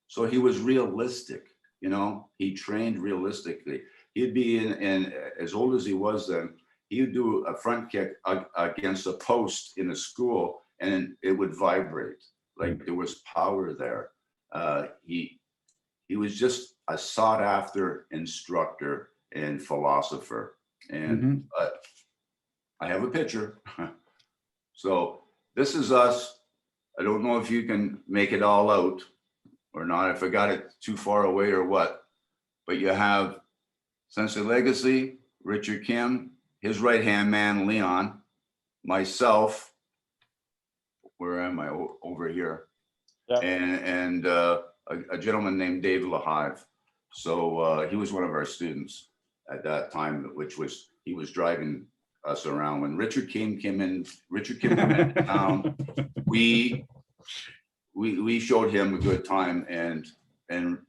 So he was realistic, he trained realistically. He'd be in as old as he was then, he would do a front kick against a post in a school, and it would vibrate. Like there was power there. He was just a sought after instructor and philosopher. And I have a picture. So this is us. I don't know if you can make it all out or not, if I got it too far away or what, but you have Sensei Legacy, Richard Kim, his right-hand man, Leon, myself, where am I? Over here. Yeah. And a gentleman named Dave Lahive. So he was one of our students at that time, he was driving us around. When Richard Kim came in town, we showed him a good time and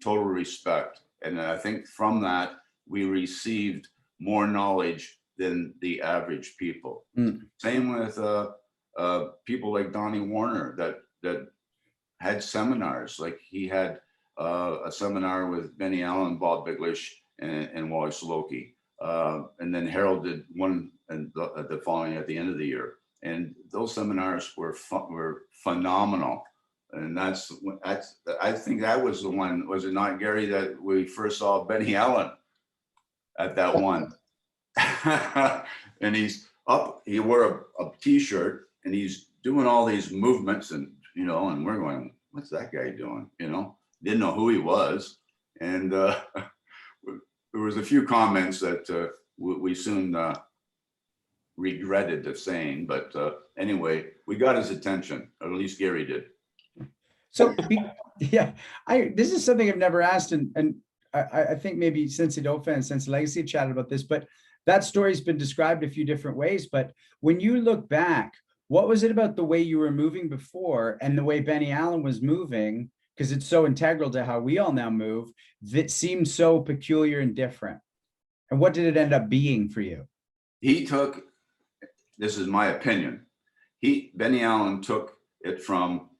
total respect. And I think from that, we received more knowledge than the average people. Same with people like Donnie Warner that had seminars. Like he had a seminar with Benny Allen, Bob Biglish, and Wally Slokey. And then Harold did one the following at the end of the year. And those seminars were phenomenal. And I think that was the one, was it not, Gary, that we first saw Benny Allen at that one? And he wore a t-shirt and he's doing all these movements and we're going, what's that guy doing? Didn't know who he was. And there was a few comments that we soon regretted the saying, but anyway, we got his attention, or at least Gary did. So, yeah, this is something I've never asked, and I think maybe Sensei Dofan and Sensei Legacy chatted about this, but that story's been described a few different ways. But when you look back, what was it about the way you were moving before and the way Benny Allen was moving, because it's so integral to how we all now move, that seemed so peculiar and different? And what did it end up being for you? He took, this is my opinion, Benny Allen took it from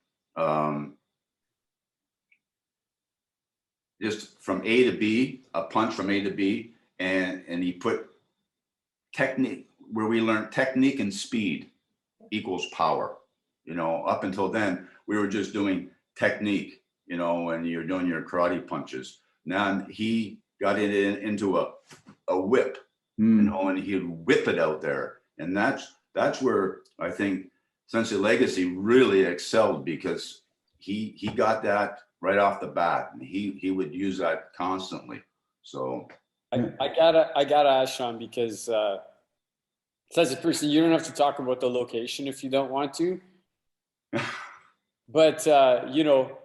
just from A to B, a punch from A to B, and he put technique, where we learned technique and speed equals power. You know, up until then, we were just doing technique, you know, when you're doing your karate punches. Now he got it into a whip, you know, and he'd whip it out there. And that's where I think Sensei Legacy really excelled, because he got that right off the bat, and he would use that constantly. So I gotta ask Sean, because as a person, you don't have to talk about the location if you don't want to. But you know,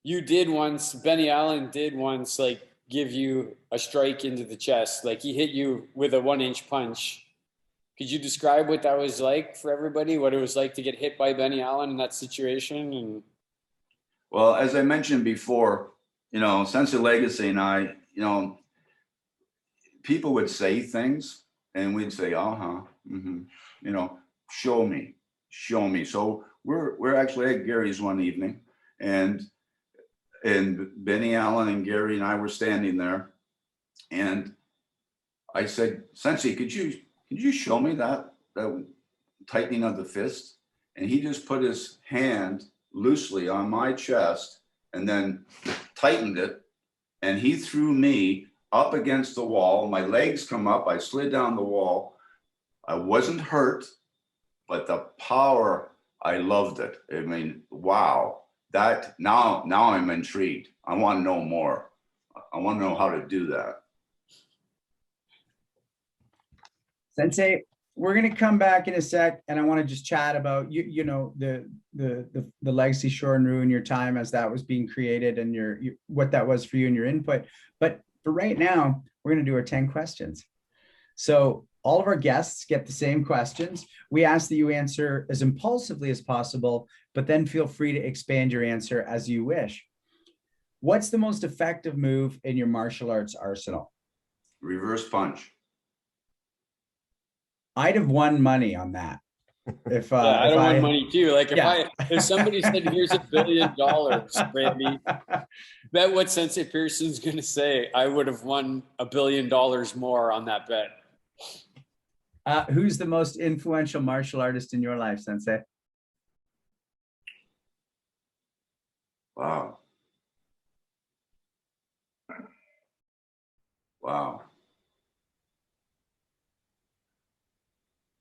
Benny Allen did once like give you a strike into the chest, like he hit you with a 1-inch punch. Could you describe what that was like for everybody? What it was like to get hit by Benny Allen in that situation? And well, as I mentioned before, you know, Sensei Legacy and I, you know, people would say things and we'd say, you know, show me. So we're actually at Gary's one evening, and Benny Allen and Gary and I were standing there, and I said, Sensei, could you show me that tightening of the fist? And he just put his hand loosely on my chest and then tightened it, and he threw me up against the wall. My legs come up, I slid down the wall. I wasn't hurt, but the power, I loved it. I mean, wow. That now I'm intrigued. I want to know more. I want to know how to do that. Sensei, we're going to come back in a sec, and I want to just chat about you know, the legacy Shorin Ryu and your time as that was being created, and what that was for you and your input. But for right now, we're going to do our 10 questions. So all of our guests get the same questions. We ask that you answer as impulsively as possible, but then feel free to expand your answer as you wish. What's the most effective move in your martial arts arsenal? Reverse punch. I'd have won money on that. If I don't want money too. Like if somebody said, "Here's $1 billion, Randy," bet what Sensei Pierson's going to say. I would have won $1 billion more on that bet. Who's the most influential martial artist in your life, Sensei? Wow.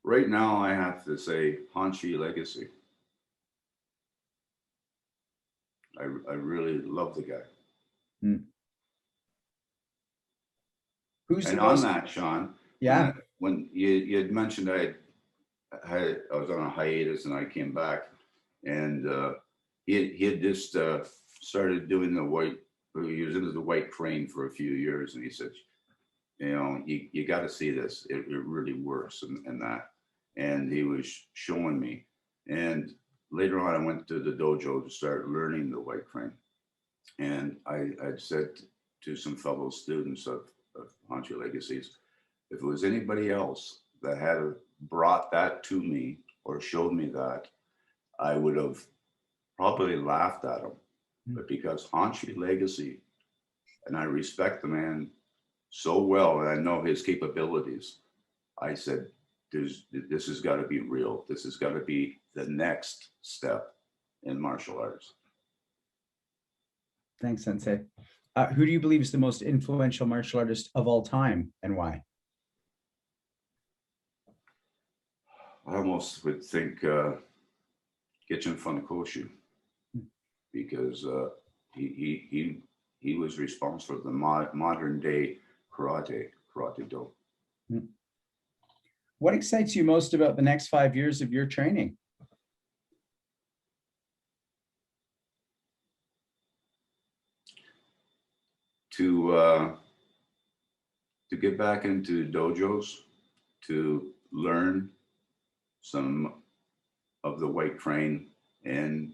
Right now, I have to say Panchi Legacy. I really love the guy. Who's and the on most... that, Sean? Yeah. When you had mentioned I was on a hiatus and I came back, and he had just started doing the white. He was into the white crane for a few years, and he said, you know, you got to see this. It really works, and that. And he was showing me. And later on, I went to the dojo to start learning the white crane. And I'd said to some fellow students of Panchi Legacies, if it was anybody else that had brought that to me or showed me that, I would have probably laughed at him. But because Panchi Legacy, and I respect the man so well, and I know his capabilities, I said, this has got to be real. This has got to be the next step in martial arts. Thanks, Sensei. Who do you believe is the most influential martial artist of all time, and why? I almost would think Gichin Funkoshu, because he was responsible for the modern day karate do. What excites you most about the next 5 years of your training? to get back into dojos, to learn some of the white crane, and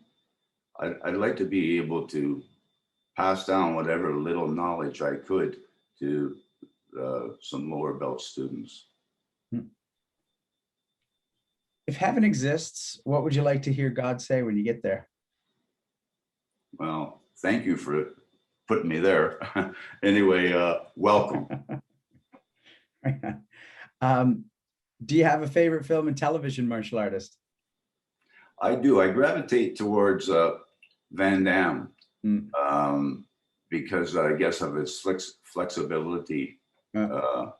I'd like to be able to pass down whatever little knowledge I could to some lower belt students. If heaven exists, what would you like to hear God say when you get there? Well, thank you for putting me there. Anyway, welcome. Do you have a favorite film and television martial artist? I do. I gravitate towards Van Damme because I guess of his flexibility, that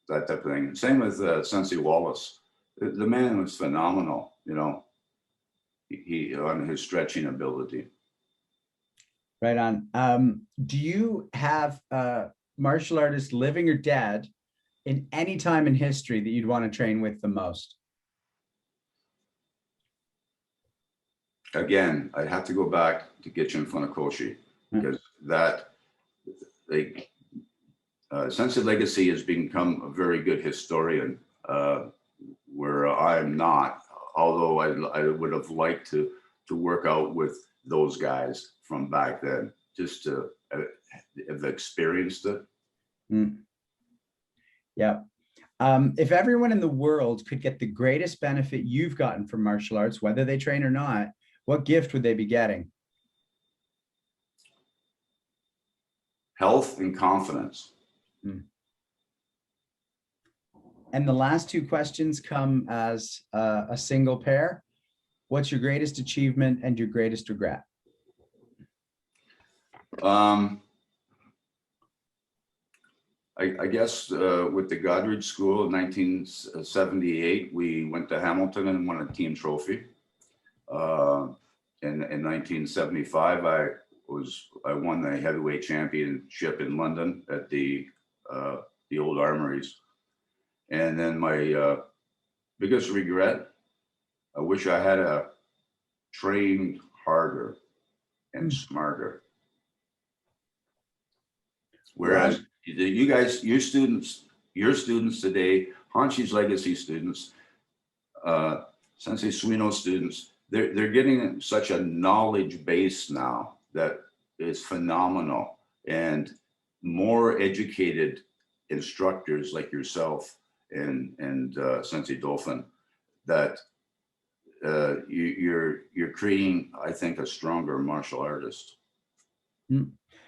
type of thing. Same with Sensei Wallace. The man was phenomenal, you know, he on his stretching ability. Right on. Do you have a martial artist, living or dead, in any time in history that you'd want to train with the most? Again, I'd have to go back to Gichin Funakoshi because that, like, Sensei Legacy has become a very good historian, where I'm not, although I would have liked to work out with those guys from back then, just to have experienced it. Yeah. If everyone in the world could get the greatest benefit you've gotten from martial arts, whether they train or not, what gift would they be getting? Health and confidence. And the last two questions come as a single pair. What's your greatest achievement and your greatest regret? I guess with the Goddard School in 1978, we went to Hamilton and won a team trophy. In 1975, I won the heavyweight championship in London at the old armories. And then my biggest regret, I wish I had trained harder and smarter. Whereas you guys, your students today, Hanchi's Legacy students, Sensei Suino's students, they're getting such a knowledge base now that is phenomenal, and more educated instructors like yourself and Sensei Dofan, that you're creating, I think, a stronger martial artist.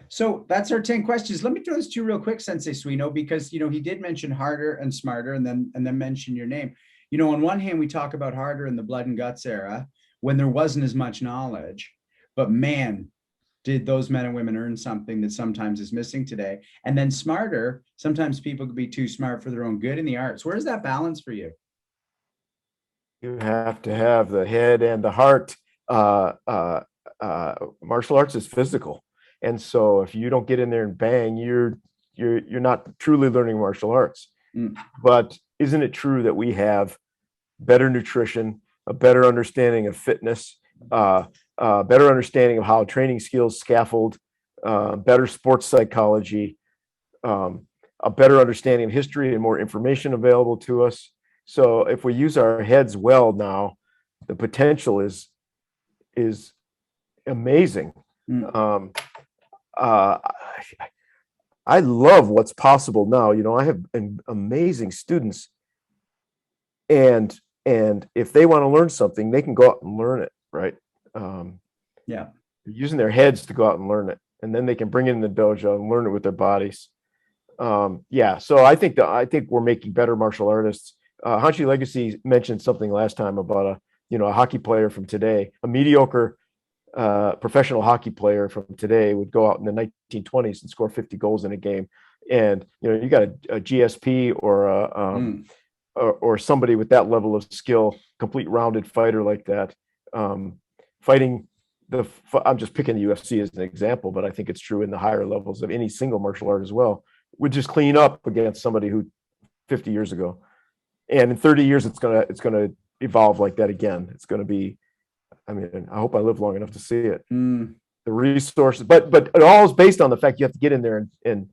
So that's our 10 questions. Let me throw this to you real quick, Sensei Suino, because he did mention harder and smarter, and then mention your name. On one hand, we talk about harder in the blood and guts era when there wasn't as much knowledge, but man, did those men and women earn something that sometimes is missing today. And then smarter, sometimes people could be too smart for their own good in the arts. Where's that balance for you? You have to have the head and the heart. Martial arts is physical. And so if you don't get in there and bang, you're not truly learning martial arts. But isn't it true that we have better nutrition, a better understanding of fitness, better understanding of how training skills scaffold, better sports psychology, a better understanding of history and more information available to us? So if we use our heads well now, the potential is amazing. I love what's possible now. I have amazing students, and if they want to learn something, they can go out and learn it, right? Yeah, using their heads to go out and learn it, and then they can bring it in the dojo and learn it with their bodies. Yeah, so I think we're making better martial artists. Hanchi Legacy mentioned something last time about a hockey player from today, a mediocre professional hockey player from today would go out in the 1920s and score 50 goals in a game. And you got a GSP or somebody with that level of skill, complete rounded fighter like that, fighting I'm just picking the UFC as an example, but I think it's true in the higher levels of any single martial art as well, would just clean up against somebody who 50 years ago. And in 30 years, it's gonna evolve like that again. It's gonna be, I hope I live long enough to see it. the resources, but it all is based on the fact you have to get in there and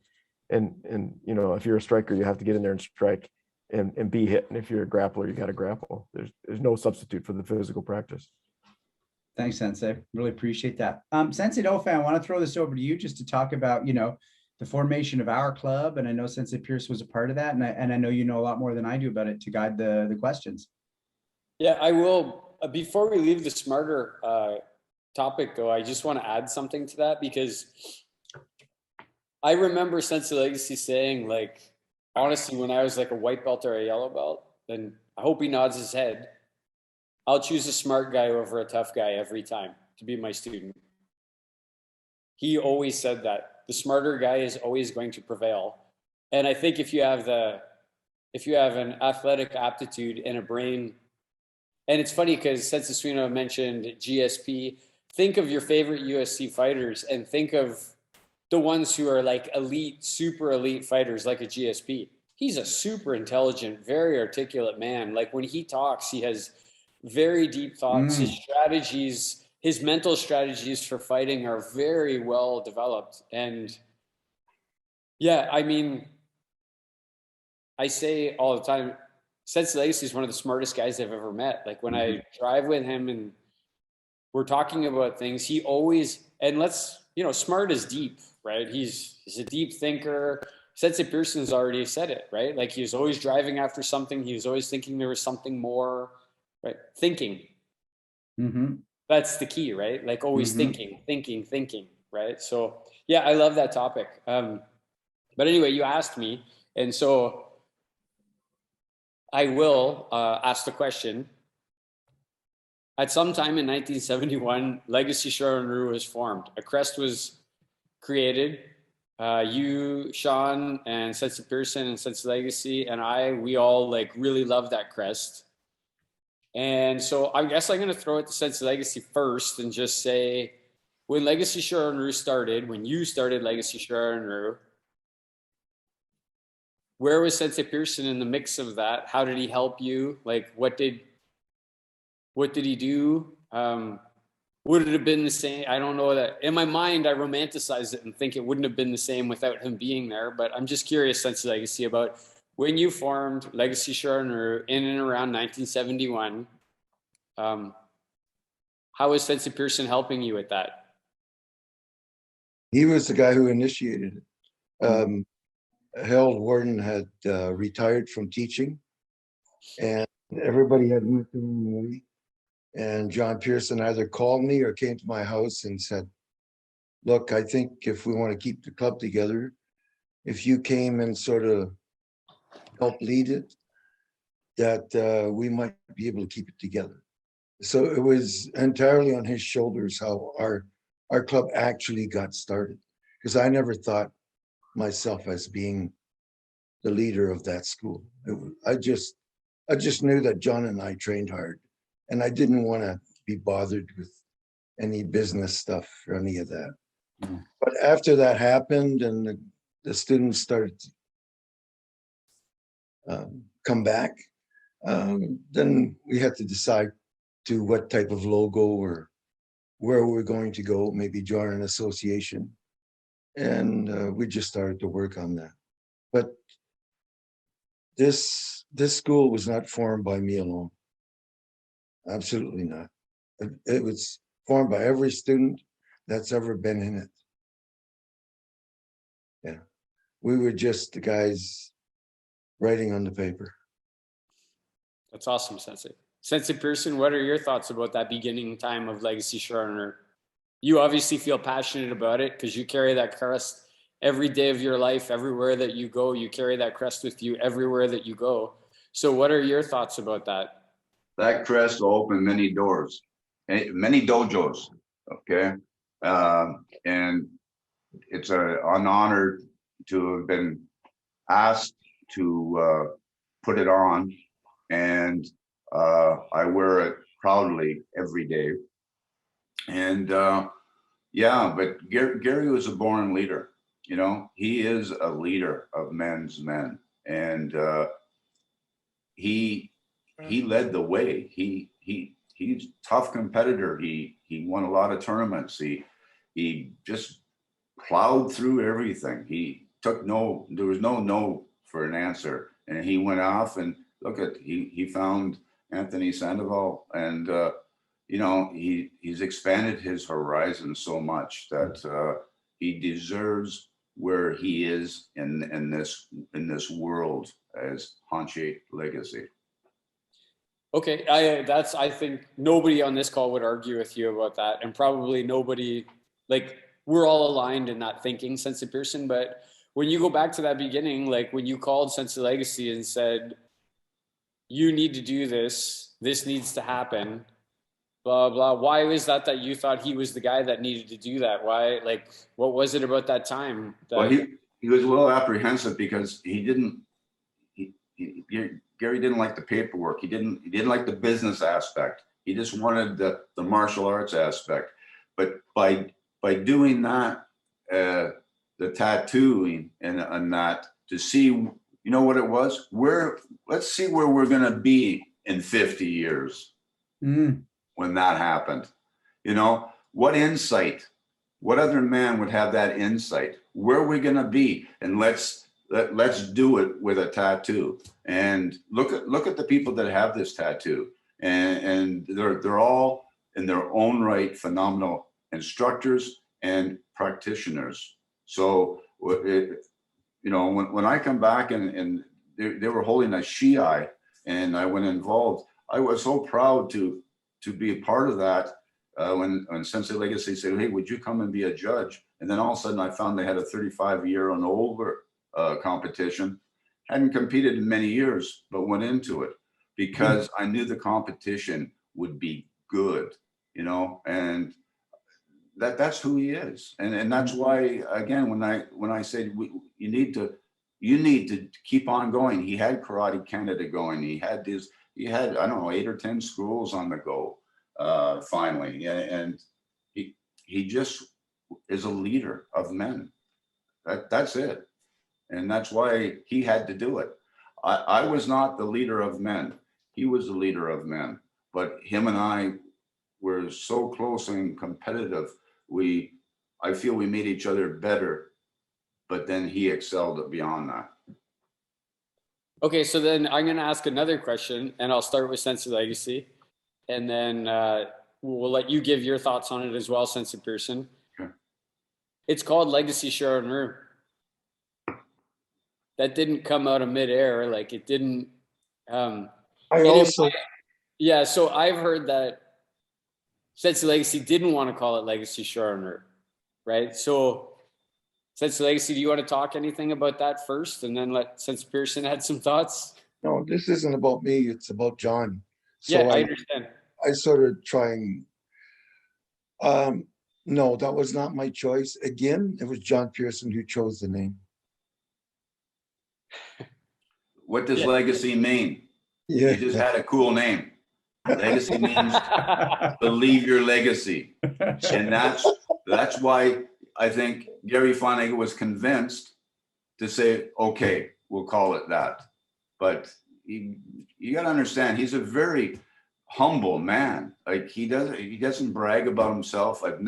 you know, if you're a striker, you have to get in there and strike and be hit. And if you're a grappler, you got to grapple. There's no substitute for the physical practice. Thanks, Sensei. Really appreciate that. Sensei Dofan, I want to throw this over to you just to talk about, you know, the formation of our club. And I know Sensei Pierce was a part of that. And I know you know a lot more than I do about it to guide the questions. Yeah, I will. Before we leave the smarter topic, though, I just want to add something to that, because I remember Sensei Legacy saying, like, honestly, when I was like a white belt or a yellow belt, and I hope he nods his head, I'll choose a smart guy over a tough guy every time to be my student. He always said that the smarter guy is always going to prevail. And I think if you have an athletic aptitude and a brain, and it's funny because Sensei Suino mentioned GSP, think of your favorite USC fighters and think of the ones who are like elite, super elite fighters like a GSP. He's a super intelligent, very articulate man. Like when he talks, he has very deep thoughts. His strategies, his mental strategies for fighting are very well developed. And yeah, I mean, I say all the time, Sensei Legacy is one of the smartest guys I've ever met. Like when I drive with him and we're talking about things, he always, and let's, you know, smart is deep, right? He's a deep thinker. Sensei Pierson's already said it, right? Like he was always driving after something. He was always thinking there was something more, right? Thinking. That's the key, right? Like always thinking, right? So yeah, I love that topic. But anyway, you asked me, and so I will ask the question. At some time in 1971, Legacy Shorin Ryu was formed. A crest was created. You, Sean, and Sensei Pierson and Sensei Legacy and we all like really love that crest. And so I guess I'm going to throw it to Sensei Legacy first and just say, when Legacy Shorin Ryu started, when you started Legacy Shorin Ryu, where was Sensei Pierson in the mix of that? How did he help you? Like, what did he do? Would it have been the same? I don't know that. In my mind, I romanticize it and think it wouldn't have been the same without him being there. But I'm just curious, Sensei Legacy, about when you formed Legacy Shorin Ryu in and around 1971. How was Sensei Pierson helping you with that? He was the guy who initiated it. Harold Warden had retired from teaching, and everybody had went their own way. And John Pierson either called me or came to my house and said, look, I think if we want to keep the club together, if you came and sort of helped lead it, that we might be able to keep it together. So it was entirely on his shoulders how our club actually got started, because I never thought myself as being the leader of that school. I just knew that John and I trained hard, and I didn't want to be bothered with any business stuff or any of that. But after that happened and the students started to come back, then we had to decide to what type of logo or where we're going to go, maybe join an association. And we just started to work on that. But this school was not formed by me alone. Absolutely not. It was formed by every student that's ever been in it. Yeah. We were just the guys writing on the paper. That's awesome, Sensei. Sensei Pierson, what are your thoughts about that beginning time of Legacy Shorin Ryu? You obviously feel passionate about it because you carry that crest every day of your life. Everywhere that you go, you carry that crest with you everywhere that you go. So what are your thoughts about that? That crest will open many doors, many dojos, okay? And it's an honor to have been asked to put it on, and I wear it proudly every day. And yeah, but Gary was a born leader. You know, he is a leader of men's men, and he led the way. He's a tough competitor. He won a lot of tournaments. he just plowed through everything. He took there was no for an answer. And he went off and he found Anthony Sandoval, and he's expanded his horizon so much that he deserves where he is in this world as Hanchi legacy. Okay, I think nobody on this call would argue with you about that, and probably nobody, like, we're all aligned in that thinking, Sensei Pierson. But when you go back to that beginning, like when you called Sensei Legacy and said, you need to do this needs to happen, blah, blah. Why was that you thought he was the guy that needed to do that? Why, like, what was it about that time? Well, he was a little apprehensive because Gary didn't like the paperwork. He didn't like the business aspect. He just wanted the martial arts aspect. But by doing that, the tattooing and that, to see, you know what it was? Let's see where we're gonna be in 50 years when that happened. You know, what insight? What other man would have that insight? Where are we gonna be? And let's do it with a tattoo. And look at the people that have this tattoo, and they're all in their own right phenomenal instructors and practitioners. So when I come back and they were holding a Shiai and I went involved, I was so proud to be a part of that. When Sensei Legacy said, hey, would you come and be a judge? And then all of a sudden I found they had a 35-year and older competition. Hadn't competed in many years, but went into it because I knew the competition would be good, and that's who he is. And that's why, again, when I said you need to keep on going. He had Karate Canada going. He had I don't know, 8 or 10 schools on the go finally. And he just is a leader of men. That's it. And that's why he had to do it. I was not the leader of men. He was the leader of men. But him and I were so close and competitive. I feel we made each other better, but then he excelled beyond that. Okay, so then I'm going to ask another question, and I'll start with Sensei Legacy, and then we'll let you give your thoughts on it as well, Sensei Pierson. Okay. It's called Legacy Shorin Ryu. That didn't come out of midair, like it didn't. So I've heard that Sensei Legacy didn't want to call it Legacy Shorin Ryu, right? So Sensei Legacy, do you want to talk anything about that first, and then let Sensei Pierson add some thoughts? No, this isn't about me. It's about John. So yeah, I understand. I started trying. No, that was not my choice. Again, it was John Pierson who chose the name. What does legacy mean? Yeah. You just had a cool name. Legacy means to leave your legacy. And that's why I think Gary Fonega was convinced to say, okay, we'll call it that. But you got to understand, he's a very humble man. Like he doesn't brag about himself. When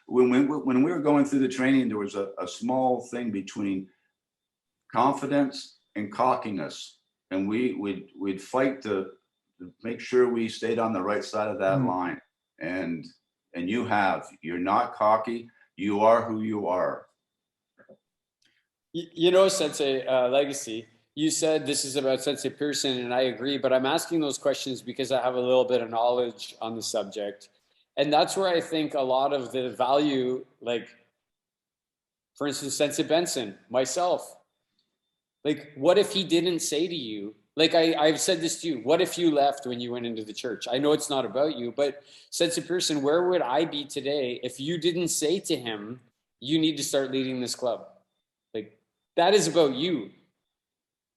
we were going through the training, there was a small thing between confidence and cockiness, and we'd fight to make sure we stayed on the right side of that line. And you're not cocky. You are who you are. Sensei Legacy, you said this is about Sensei Pierson, and I agree, but I'm asking those questions because I have a little bit of knowledge on the subject. And that's where I think a lot of the value, like, for instance, Sensei Benson, myself, like, what if he didn't say to you, like I've said this to you, what if you left when you went into the church? I know it's not about you, but Sensei Pierson, where would I be today if you didn't say to him, you need to start leading this club? Like, that is about you.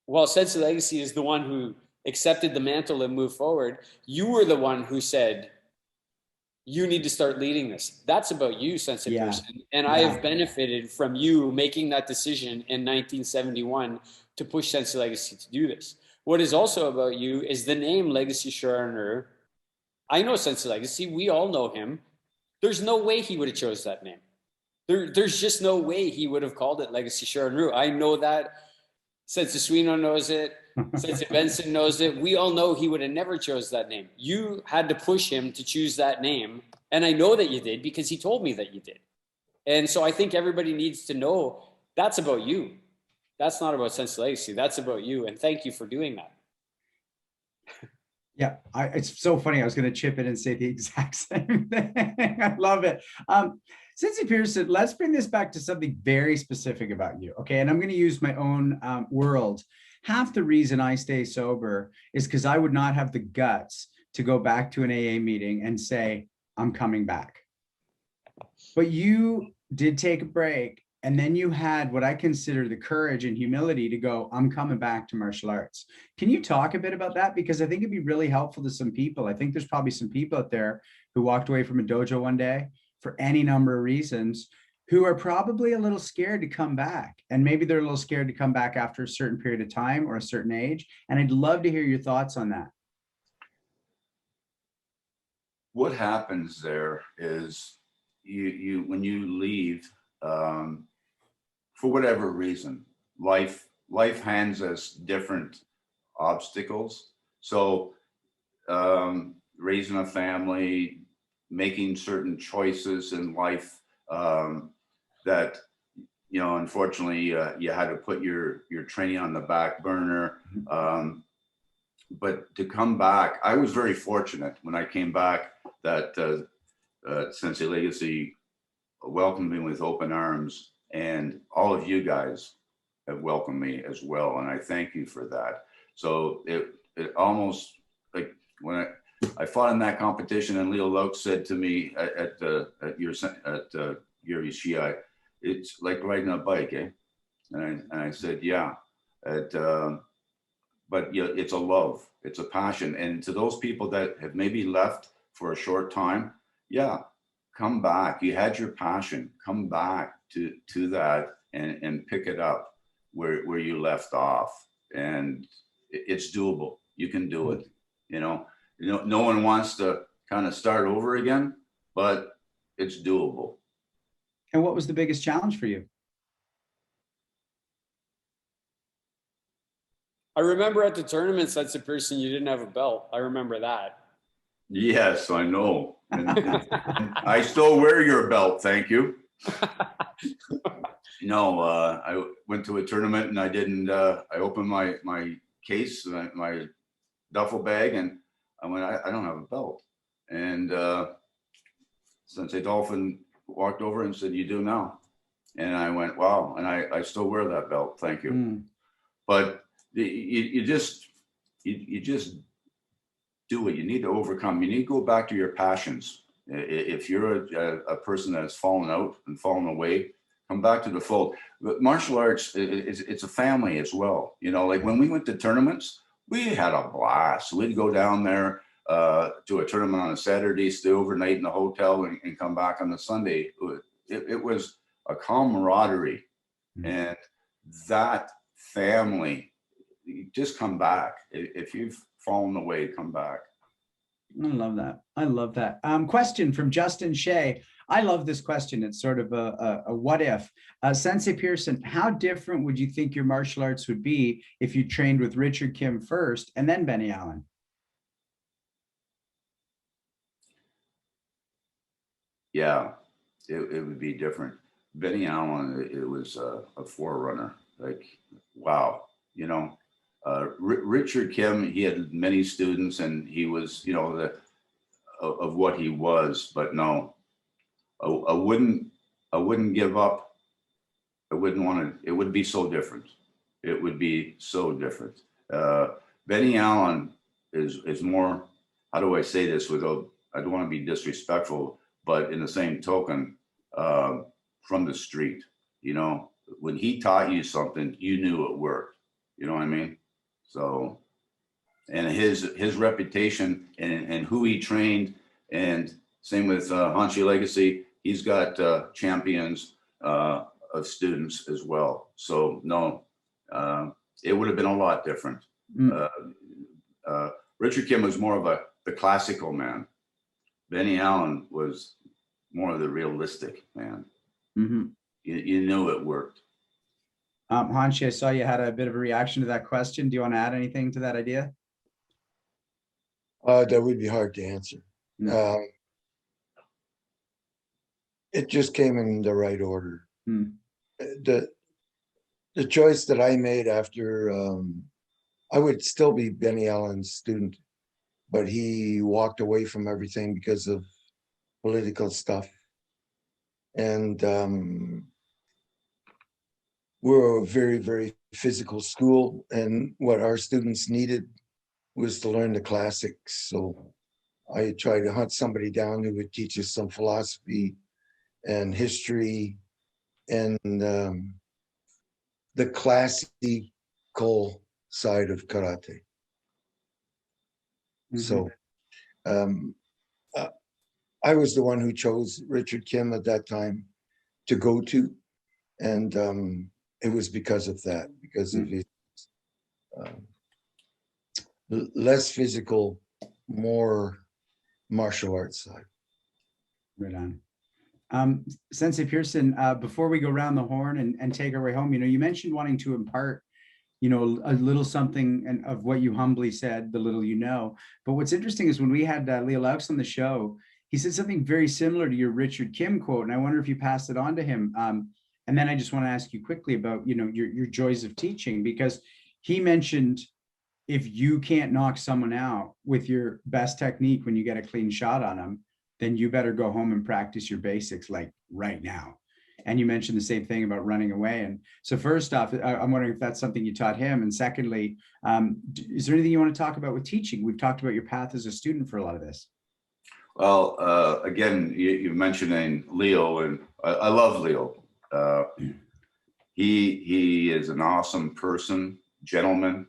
While Sensei Legacy is the one who accepted the mantle and moved forward, you were the one who said, you need to start leading this. That's about you, Sensei Pierson. And I have benefited from you making that decision in 1971 to push Sensei Legacy to do this. What is also about you is the name Legacy Shorin Ryu. I know Sensei Legacy. We all know him. There's no way he would have chose that name. There's just no way he would have called it Legacy Shorin Ryu. I know that. Sensei Suino knows it. Sensei Benson knows it. We all know he would have never chose that name. You had to push him to choose that name. And I know that you did because he told me that you did. And so I think everybody needs to know that's about you. That's not about Sensei Legacy. That's about you. And thank you for doing that. Yeah, it's so funny. I was going to chip in and say the exact same thing. I love it. Sensei Pierson, let's bring this back to something very specific about you. Okay. And I'm going to use my own world. Half the reason I stay sober is because I would not have the guts to go back to an AA meeting and say, I'm coming back. But you did take a break. And then you had what I consider the courage and humility to go, I'm coming back to martial arts. Can you talk a bit about that? Because I think it'd be really helpful to some people. I think there's probably some people out there who walked away from a dojo one day for any number of reasons, who are probably a little scared to come back. And maybe they're a little scared to come back after a certain period of time or a certain age. And I'd love to hear your thoughts on that. What happens there is you when you leave, for whatever reason, life hands us different obstacles. So raising a family, making certain choices in life that, you know, unfortunately you had to put your training on the back burner. But to come back, I was very fortunate when I came back that Sensei Legacy welcomed me with open arms. And all of you guys have welcomed me as well. And I thank you for that. So it almost, like when I fought in that competition and Leo Loke said to me at your Yuri, it's like riding a bike, eh? And I said, yeah. But yeah, it's a love, it's a passion. And to those people that have maybe left for a short time, yeah, come back. You had your passion, come back to that and pick it up where you left off. And it's doable. You can do it. You know, no one wants to kind of start over again, but it's doable. And what was the biggest challenge for you? I remember at the tournament, Sensei Pierson, you didn't have a belt. I remember that. Yes, I know. And I still wear your belt. Thank you. No, I went to a tournament and I didn't, I opened my case, my duffel bag, and I went, I don't have a belt. And Sensei Dofan walked over and said, you do now. And I went, wow. And I still wear that belt. Thank you. But you just do it. You need to overcome. You need to go back to your passions. If you're a person that's fallen out and fallen away, come back to the fold. But martial arts, it's a family as well. You know, like when we went to tournaments, we had a blast. We'd go down there to a tournament on a Saturday, stay overnight in the hotel, and come back on the Sunday. It was a camaraderie, and that family. Just come back. If you've fallen away, come back. I love that. I love that. Question from Justin Shea. I love this question. It's sort of a what if. Sensei Pierson, how different would you think your martial arts would be if you trained with Richard Kim first and then Benny Allen? Yeah, it would be different. Benny Allen, it was a forerunner. Like, wow, you know. Richard Kim, he had many students and he was, you know, of what he was, but no, I wouldn't give up. I wouldn't want to, it would be so different. It would be so different. Benny Allen is more, how do I say this without, I don't want to be disrespectful, but in the same token, from the street, you know, when he taught you something, you knew it worked. You know what I mean? So, and his reputation and who he trained, and same with Hanshi Legacy, he's got champions of students as well. So no, it would have been a lot different. Richard Kim was more of the classical man. Benny Allen was more of the realistic, man. Mm-hmm. You know it worked. Hanshi, I saw you had a bit of a reaction to that question. Do you want to add anything to that idea? That would be hard to answer. No. It just came in the right order. Mm. The choice that I made after, I would still be Benny Allen's student, but he walked away from everything because of political stuff. And we're a very, very physical school, and what our students needed was to learn the classics. So I tried to hunt somebody down who would teach us some philosophy and history and the classical side of karate. Mm-hmm. So I was the one who chose Richard Kim at that time to go to, and it was because of that, because of his less physical, more martial arts side. Right on. Sensei Pierson, before we go around the horn and take our way home, you mentioned wanting to impart, a little something and of what you humbly said, the little But what's interesting is when we had Leo Laux on the show, he said something very similar to your Richard Kim quote, and I wonder if you passed it on to him. And then I just want to ask you quickly about, your joys of teaching, because he mentioned if you can't knock someone out with your best technique when you get a clean shot on them, then you better go home and practice your basics like right now. And you mentioned the same thing about running away. And so first off, I'm wondering if that's something you taught him. And secondly, is there anything you want to talk about with teaching? We've talked about your path as a student for a lot of this. Well, again, you mentioning Leo, and I love Leo. He is an awesome person, gentleman,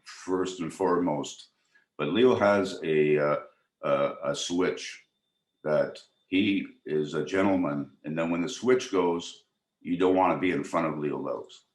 first and foremost. But Leo has a switch that he is a gentleman, and then when the switch goes, you don't want to be in front of Leo Laux.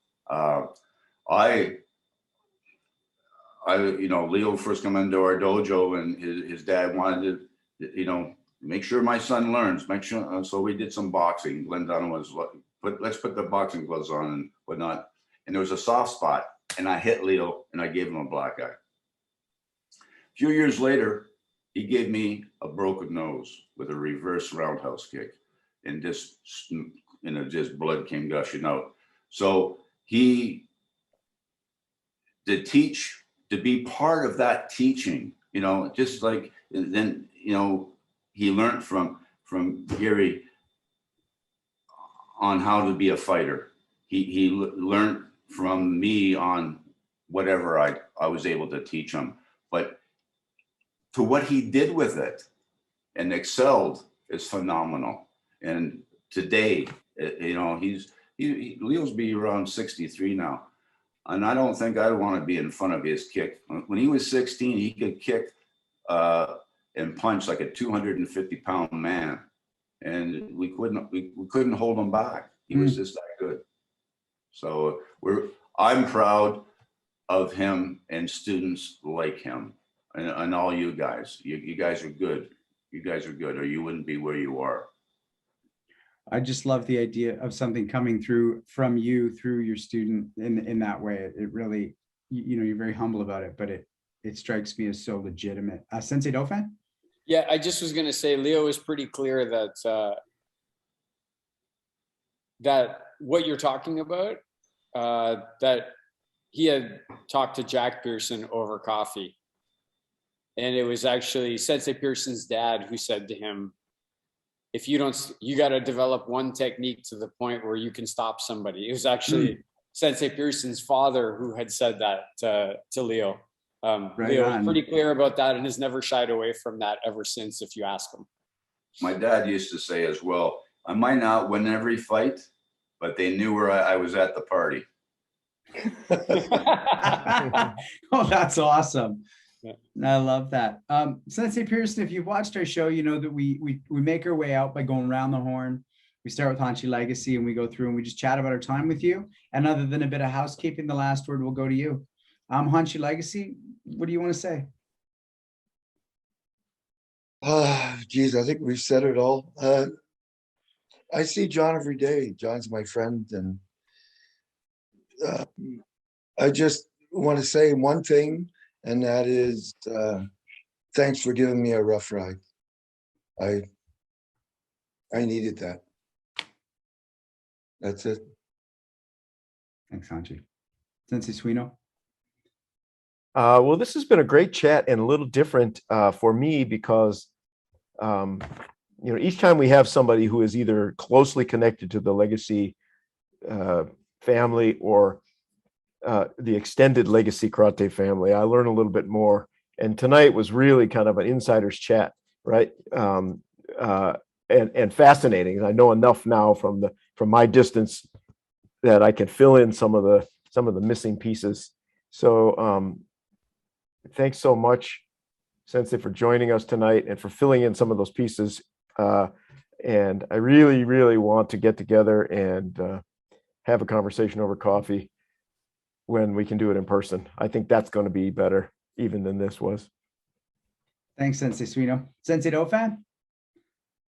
Leo first come into our dojo, and his dad wanted to, make sure my son learns. Make sure. So we did some boxing. Glenn Dunn was let's put the boxing gloves on and whatnot. And there was a soft spot, and I hit Leo, and I gave him a black eye. A few years later, he gave me a broken nose with a reverse roundhouse kick, and just blood came gushing out. So to be part of that teaching, just like then, he learned from Gary on how to be a fighter. He learned from me on whatever I was able to teach him, but to what he did with it and excelled is phenomenal. And today, Leo's be around 63 now. And I don't think I'd want to be in front of his kick. When he was 16, he could kick and punch like a 250-pound man. And we couldn't hold him back. He was just that good. So I'm proud of him and students like him. And all you guys, you guys are good. You guys are good, or you wouldn't be where you are. I just love the idea of something coming through from you through your student in that way. It really, you're very humble about it, but it strikes me as so legitimate. Sensei Dofan? Yeah, I just was going to say, Leo is pretty clear that that what you're talking about, that he had talked to Jack Pierson over coffee. And it was actually Sensei Pierson's dad who said to him, you got to develop one technique to the point where you can stop somebody. It was actually Sensei Pierson's father who had said that to Leo. Leo was pretty clear about that and has never shied away from that ever since, if you ask him. My dad used to say as well, I might not win every fight, but they knew where I was at the party. Oh, that's awesome. Yeah. I love that. Sensei Pierson, if you've watched our show, you know that we make our way out by going around the horn. We start with Hanshi Legacy and we go through and we just chat about our time with you. And other than a bit of housekeeping, the last word will go to you. Hanshi Legacy, what do you want to say? Geez, I think we've said it all. I see John every day. John's my friend, and I just want to say one thing, and that is thanks for giving me a rough ride. I needed that. That's it. Thanks, Hanchi. Sensei Suino. Well, this has been a great chat and a little different for me because, each time we have somebody who is either closely connected to the legacy family or the extended legacy karate family, I learn a little bit more. And tonight was really kind of an insider's chat, right? And fascinating. I know enough now from my distance that I can fill in some of the missing pieces. So thanks so much, Sensei, for joining us tonight and for filling in some of those pieces. And I really, really want to get together and have a conversation over coffee when we can do it in person. I think that's going to be better even than this was. Thanks, Sensei Suino. Sensei Dofan?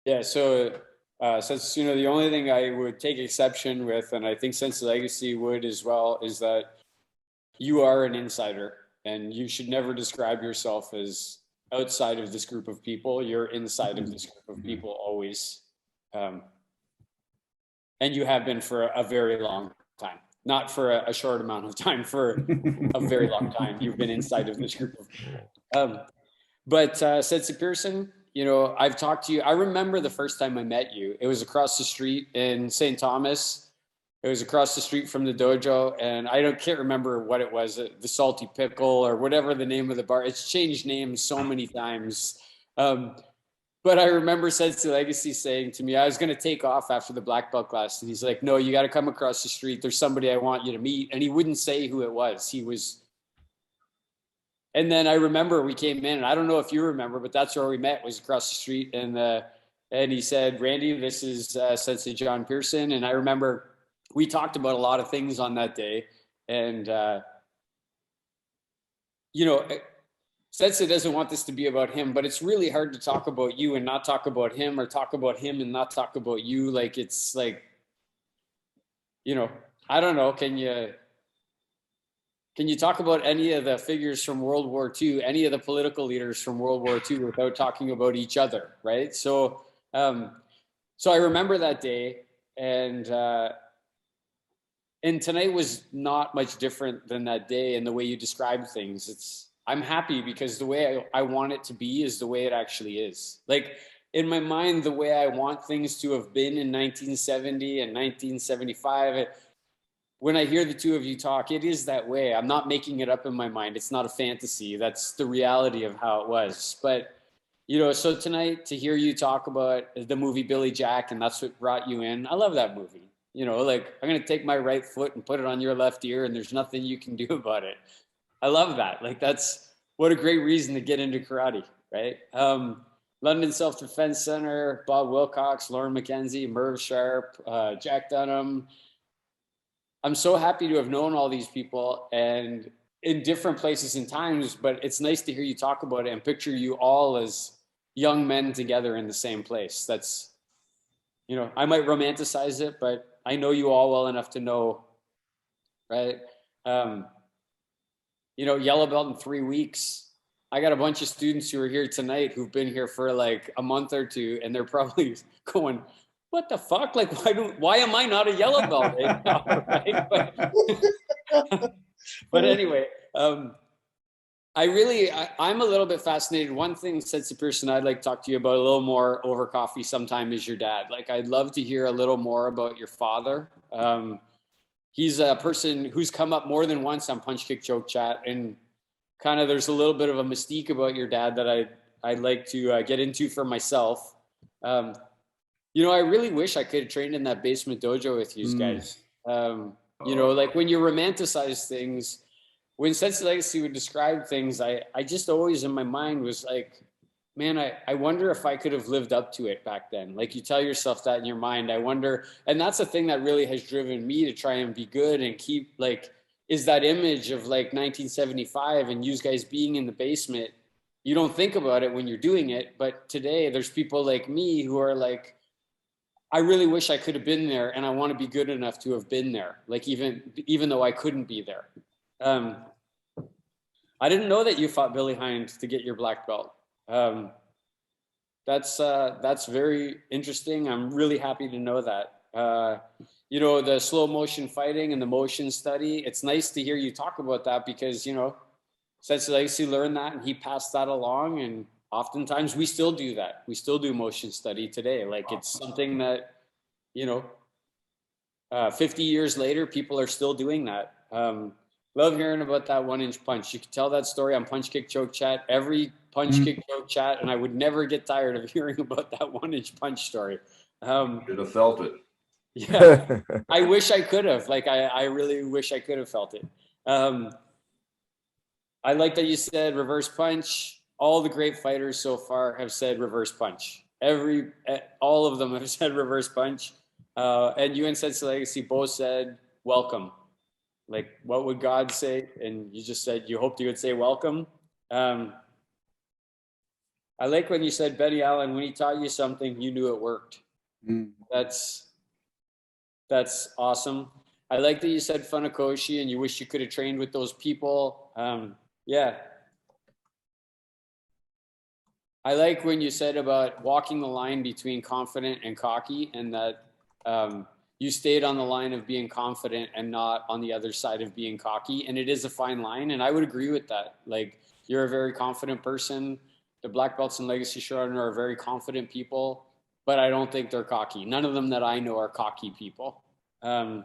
Yeah, so Sensei Suino, the only thing I would take exception with, and I think Sensei Legacy would as well, is that you are an insider and you should never describe yourself as outside of this group of people. You're inside of this group of people always. And you have been for a very long time. Not for a short amount of time, for a very long time. You've been inside of this group of people. But Sensei Pierson, I've talked to you. I remember the first time I met you. It was across the street in St. Thomas. It was across the street from the dojo. And I can't remember what it was, the Salty Pickle or whatever the name of the bar. It's changed names so many times. But I remember Sensei Legacy saying to me, I was going to take off after the black belt class. And he's like, no, you got to come across the street. There's somebody I want you to meet. And he wouldn't say who it was. And then I remember we came in, and I don't know if you remember, but that's where we met, was across the street. And he said, Randy, this is Sensei John Pierson. And I remember we talked about a lot of things on that day. And, Sensei doesn't want this to be about him, but it's really hard to talk about you and not talk about him, or talk about him and not talk about you. Like, it's like, I don't know. Can you talk about any of the figures from World War II, any of the political leaders from World War II without talking about each other, right? So I remember that day, and tonight was not much different than that day in the way you described things. I'm happy because the way I want it to be is the way it actually is. Like, in my mind, the way I want things to have been in 1970 and 1975, when I hear the two of you talk, it is that way. I'm not making it up in my mind. It's not a fantasy. That's the reality of how it was. But, so tonight, to hear you talk about the movie Billy Jack, and that's what brought you in, I love that movie. I'm going to take my right foot and put it on your left ear, and there's nothing you can do about it. I love that. Like, that's what a great reason to get into karate, right? London Self-Defense Center, Bob Wilcox, Lauren McKenzie, Merv Sharp, Jack Dunham. I'm so happy to have known all these people and in different places and times, but it's nice to hear you talk about it and picture you all as young men together in the same place. That's, I might romanticize it, but I know you all well enough to know, right? Yellow belt in 3 weeks. I got a bunch of students who are here tonight who've been here for like a month or two, and they're probably going, what the fuck? Like, why am I not a yellow belt right now? Right? But anyway, I'm a little bit fascinated. One thing, Sensei Pierson, I'd like to talk to you about a little more over coffee sometime is your dad. Like, I'd love to hear a little more about your father. He's a person who's come up more than once on Punch Kick Choke Chat, and kind of there's a little bit of a mystique about your dad that I'd like to get into for myself. I really wish I could have trained in that basement dojo with you guys. Like, when you romanticize things, when Sensei Legacy would describe things, I just always in my mind was like, man, I wonder if I could have lived up to it back then. Like, you tell yourself that in your mind, I wonder. And that's the thing that really has driven me to try and be good and keep, like, is that image of like 1975 and you guys being in the basement. You don't think about it when you're doing it, but today there's people like me who are like, I really wish I could have been there, and I want to be good enough to have been there. Like even though I couldn't be there. I didn't know that you fought Billy Hind to get your black belt. That's very interesting. I'm really happy to know that. You know, the slow motion fighting and the motion study. It's nice to hear you talk about that because, you know, Sensei Legacy learned that and he passed that along. And oftentimes we still do that. We still do motion study today. Like it's something that, you know, 50 years later, people are still doing that. Love hearing about that 1-inch punch. You can tell that story on Punch Kick Choke Chat, every Punch Kick Choke Chat, and I would never get tired of hearing about that 1-inch punch story. Should have felt it. Yeah, I wish I could have. Like, I really wish I could have felt it. I like that you said reverse punch. All the great fighters so far have said reverse punch. All of them have said reverse punch. And you and Sensei Legacy both said welcome. Like, what would God say? And you just said you hoped you would say welcome. I like when you said Betty Allen, when he taught you something, you knew it worked. That's awesome. I like that you said Funakoshi and you wish you could have trained with those people. Yeah. I like when you said about walking the line between confident and cocky, and that you stayed on the line of being confident and not on the other side of being cocky. And it is a fine line. And I would agree with that. Like, you're a very confident person. The black belts in Legacy Shorin are very confident people, but I don't think they're cocky. None of them that I know are cocky people. You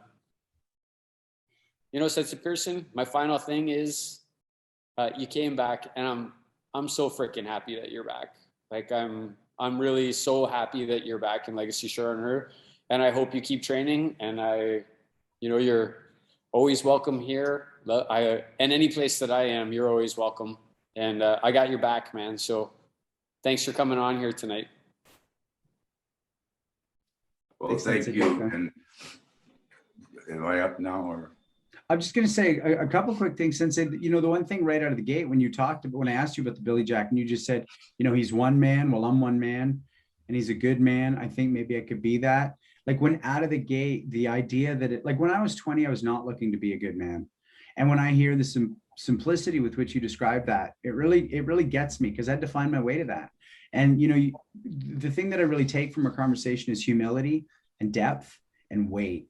know, Sensei Pierson, my final thing is you came back, and I'm so freaking happy that you're back. Like, I'm really so happy that you're back in Legacy Shorin. And I hope you keep training, and you're always welcome here. And any place that I am, you're always welcome. And I got your back, man. So thanks for coming on here tonight. Well, thank you. And am I up now, or? I'm just going to say a couple quick things. Sensei, you know, the one thing right out of the gate when I asked you about the Billy Jack, and you just said, you know, he's one man. Well, I'm one man, and he's a good man. I think maybe I could be that. Like, when out of the gate, the idea that like when I was 20, I was not looking to be a good man. And when I hear the simplicity with which you describe that, it really gets me, because I had to find my way to that. And, you know, the thing that I really take from our conversation is humility and depth and weight.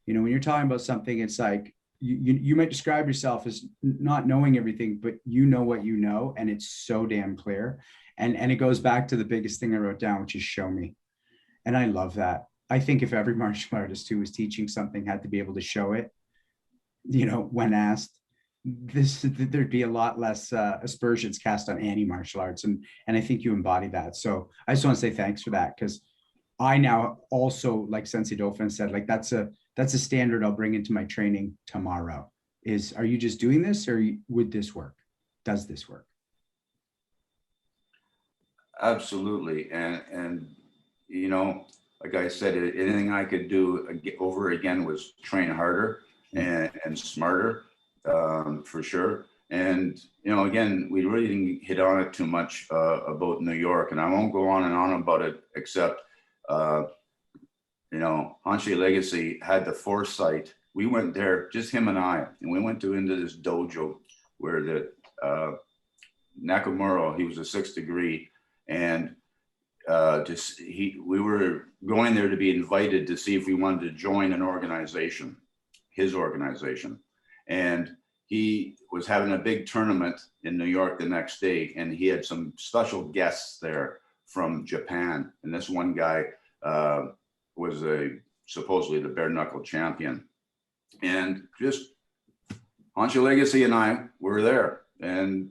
You know, when you're talking about something, it's like, you might describe yourself as not knowing everything, but you know what you know, and it's so damn clear. And it goes back to the biggest thing I wrote down, which is show me. And I love that. I think if every martial artist who was teaching something had to be able to show it, you know, when asked, there'd be a lot less aspersions cast on any martial arts. And I think you embody that. So I just want to say thanks for that, because I now also, like Sensei Dofan said, like that's a standard I'll bring into my training tomorrow. Are you just doing this, or would this work? Does this work? Absolutely. And you know, like I said, anything I could do over again was train harder and smarter, for sure. And, you know, again, we really didn't hit on it too much about New York, and I won't go on and on about it, except, you know, Hanshi Legacy had the foresight. We went there, just him and I, and we went into this dojo where the Nakamura, he was a 6th degree, and we were going there to be invited to see if we wanted to join an organization, his organization. And he was having a big tournament in New York the next day, and he had some special guests there from Japan. And this one guy was supposedly the bare knuckle champion. And just Hanshi Legacy and I were there, and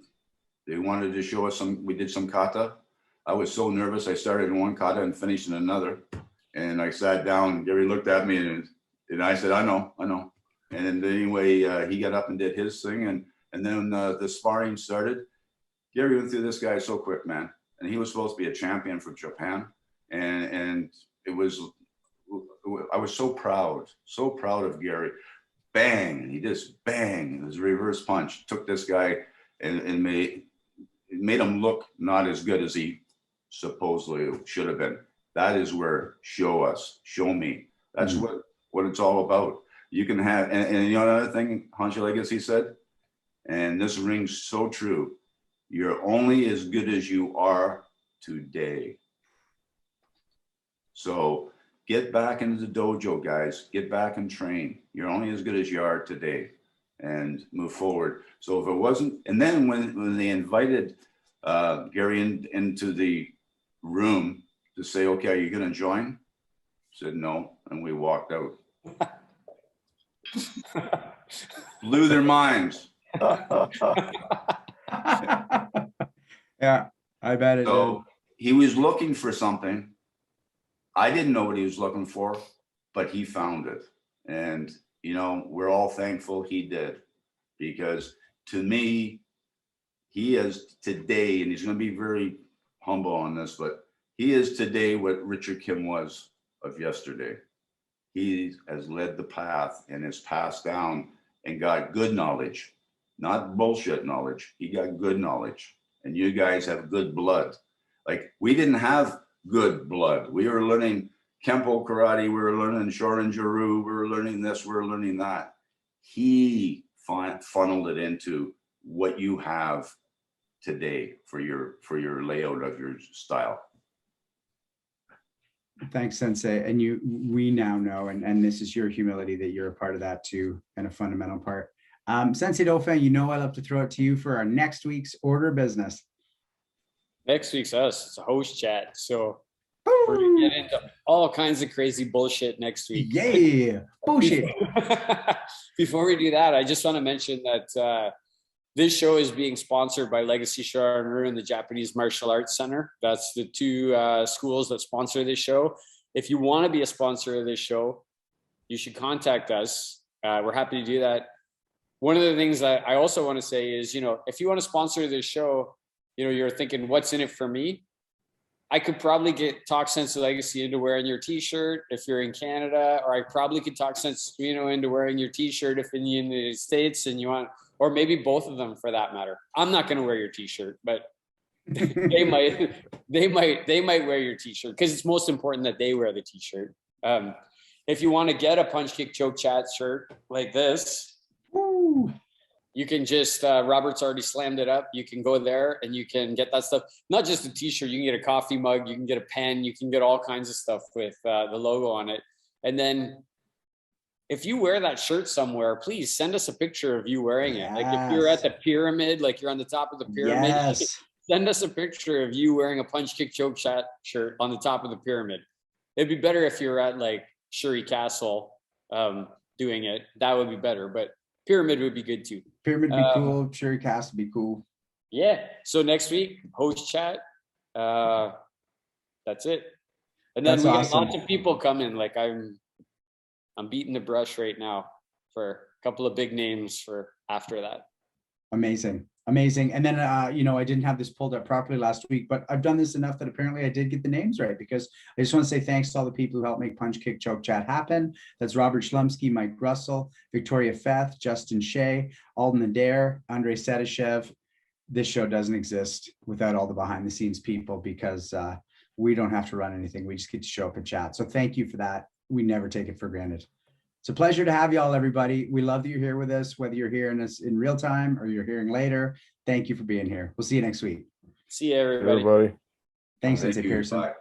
they wanted to show us we did some kata. I was so nervous. I started in one kata and finished in another. And I sat down, and Gary looked at me, and I said, I know. And anyway, he got up and did his thing. And then the sparring started. Gary went through this guy so quick, man. And he was supposed to be a champion from Japan. And I was so proud of Gary. Bang, and he just bang, his reverse punch took this guy and made him look not as good as he supposedly should have been. That is where show me. That's what it's all about. You can have, and you know another thing, Hanshi Legacy said, and this rings so true. You're only as good as you are today. So get back into the dojo, guys. Get back and train. You're only as good as you are today, and move forward. So if it wasn't, and then when they invited Gary into the room to say, okay, are you going to join? Said no, and we walked out. Blew their minds. Yeah, I bet it So he was looking for something. I didn't know what he was looking for, but he found it. And, you know, we're all thankful he did, because to me, he is today, and he's going to be very humble on this, but he is today what Richard Kim was of yesterday. He has led the path and has passed down and got good knowledge, not bullshit knowledge. He got good knowledge, and you guys have good blood. Like, we didn't have good blood. We were learning Kempo karate. We were learning Shorin Ryu. We were learning this. We were learning that. He funneled it into what you have today for your layout of your style. Thanks, Sensei. And we now know, and this is your humility, that you're a part of that too, and a fundamental part. Sensei Dofan, you know I love to throw it to you for our next week's order of business. Next week's us. It's a host chat. So we're gonna get into all kinds of crazy bullshit next week. Yeah, bullshit. Before we do that, I just want to mention that this show is being sponsored by Legacy Shorin Ryu and the Japanese Martial Arts Center. That's the two schools that sponsor this show. If you want to be a sponsor of this show, you should contact us. We're happy to do that. One of the things that I also want to say is, you know, if you want to sponsor this show, you know, you're thinking, what's in it for me? I could probably talk Sensei Legacy into wearing your t-shirt if you're in Canada, or I probably could talk Sensei into wearing your t-shirt if in the United States and you want, or maybe both of them for that matter. I'm not going to wear your t-shirt, but they might wear your t-shirt, because it's most important that they wear the t-shirt. If you want to get a Punch Kick Choke Chat shirt like this, Woo. you can just, Robert's already slammed it up. You can go there and you can get that stuff. Not just a t-shirt, you can get a coffee mug, you can get a pen, you can get all kinds of stuff with the logo on it. And then if you wear that shirt somewhere, please send us a picture of you wearing it. Like if you're at the pyramid, like you're on the top of the pyramid, Yes. send us a picture of you wearing a Punch Kick Choke Chat shirt on the top of the pyramid. It'd be better if you were at like Shuri Castle doing it. That would be better, but pyramid would be good too. Pyramid would be cool. Sure, cast would be cool. Yeah. So next week, host chat. That's it. And then That's we awesome. got lots of people coming. Like I'm beating the brush right now for a couple of big names for after that. Amazing. Amazing. And then, you know, I didn't have this pulled up properly last week, but I've done this enough that apparently I did get the names right, because I just want to say thanks to all the people who helped make Punch Kick Choke Chat happen. That's Robert Schlumsky, Mike Russell, Victoria Feth, Justin Shea, Alden Adair, Andrei Sedashev. This show doesn't exist without all the behind the scenes people, because we don't have to run anything. We just get to show up and chat. So thank you for that. We never take it for granted. It's a pleasure to have you all, everybody. We love that you're here with us, whether you're hearing us in real time or you're hearing later. Thank you for being here. We'll see you next week. See you, everybody. Thanks, Thank Sensei you. Pierson. Bye.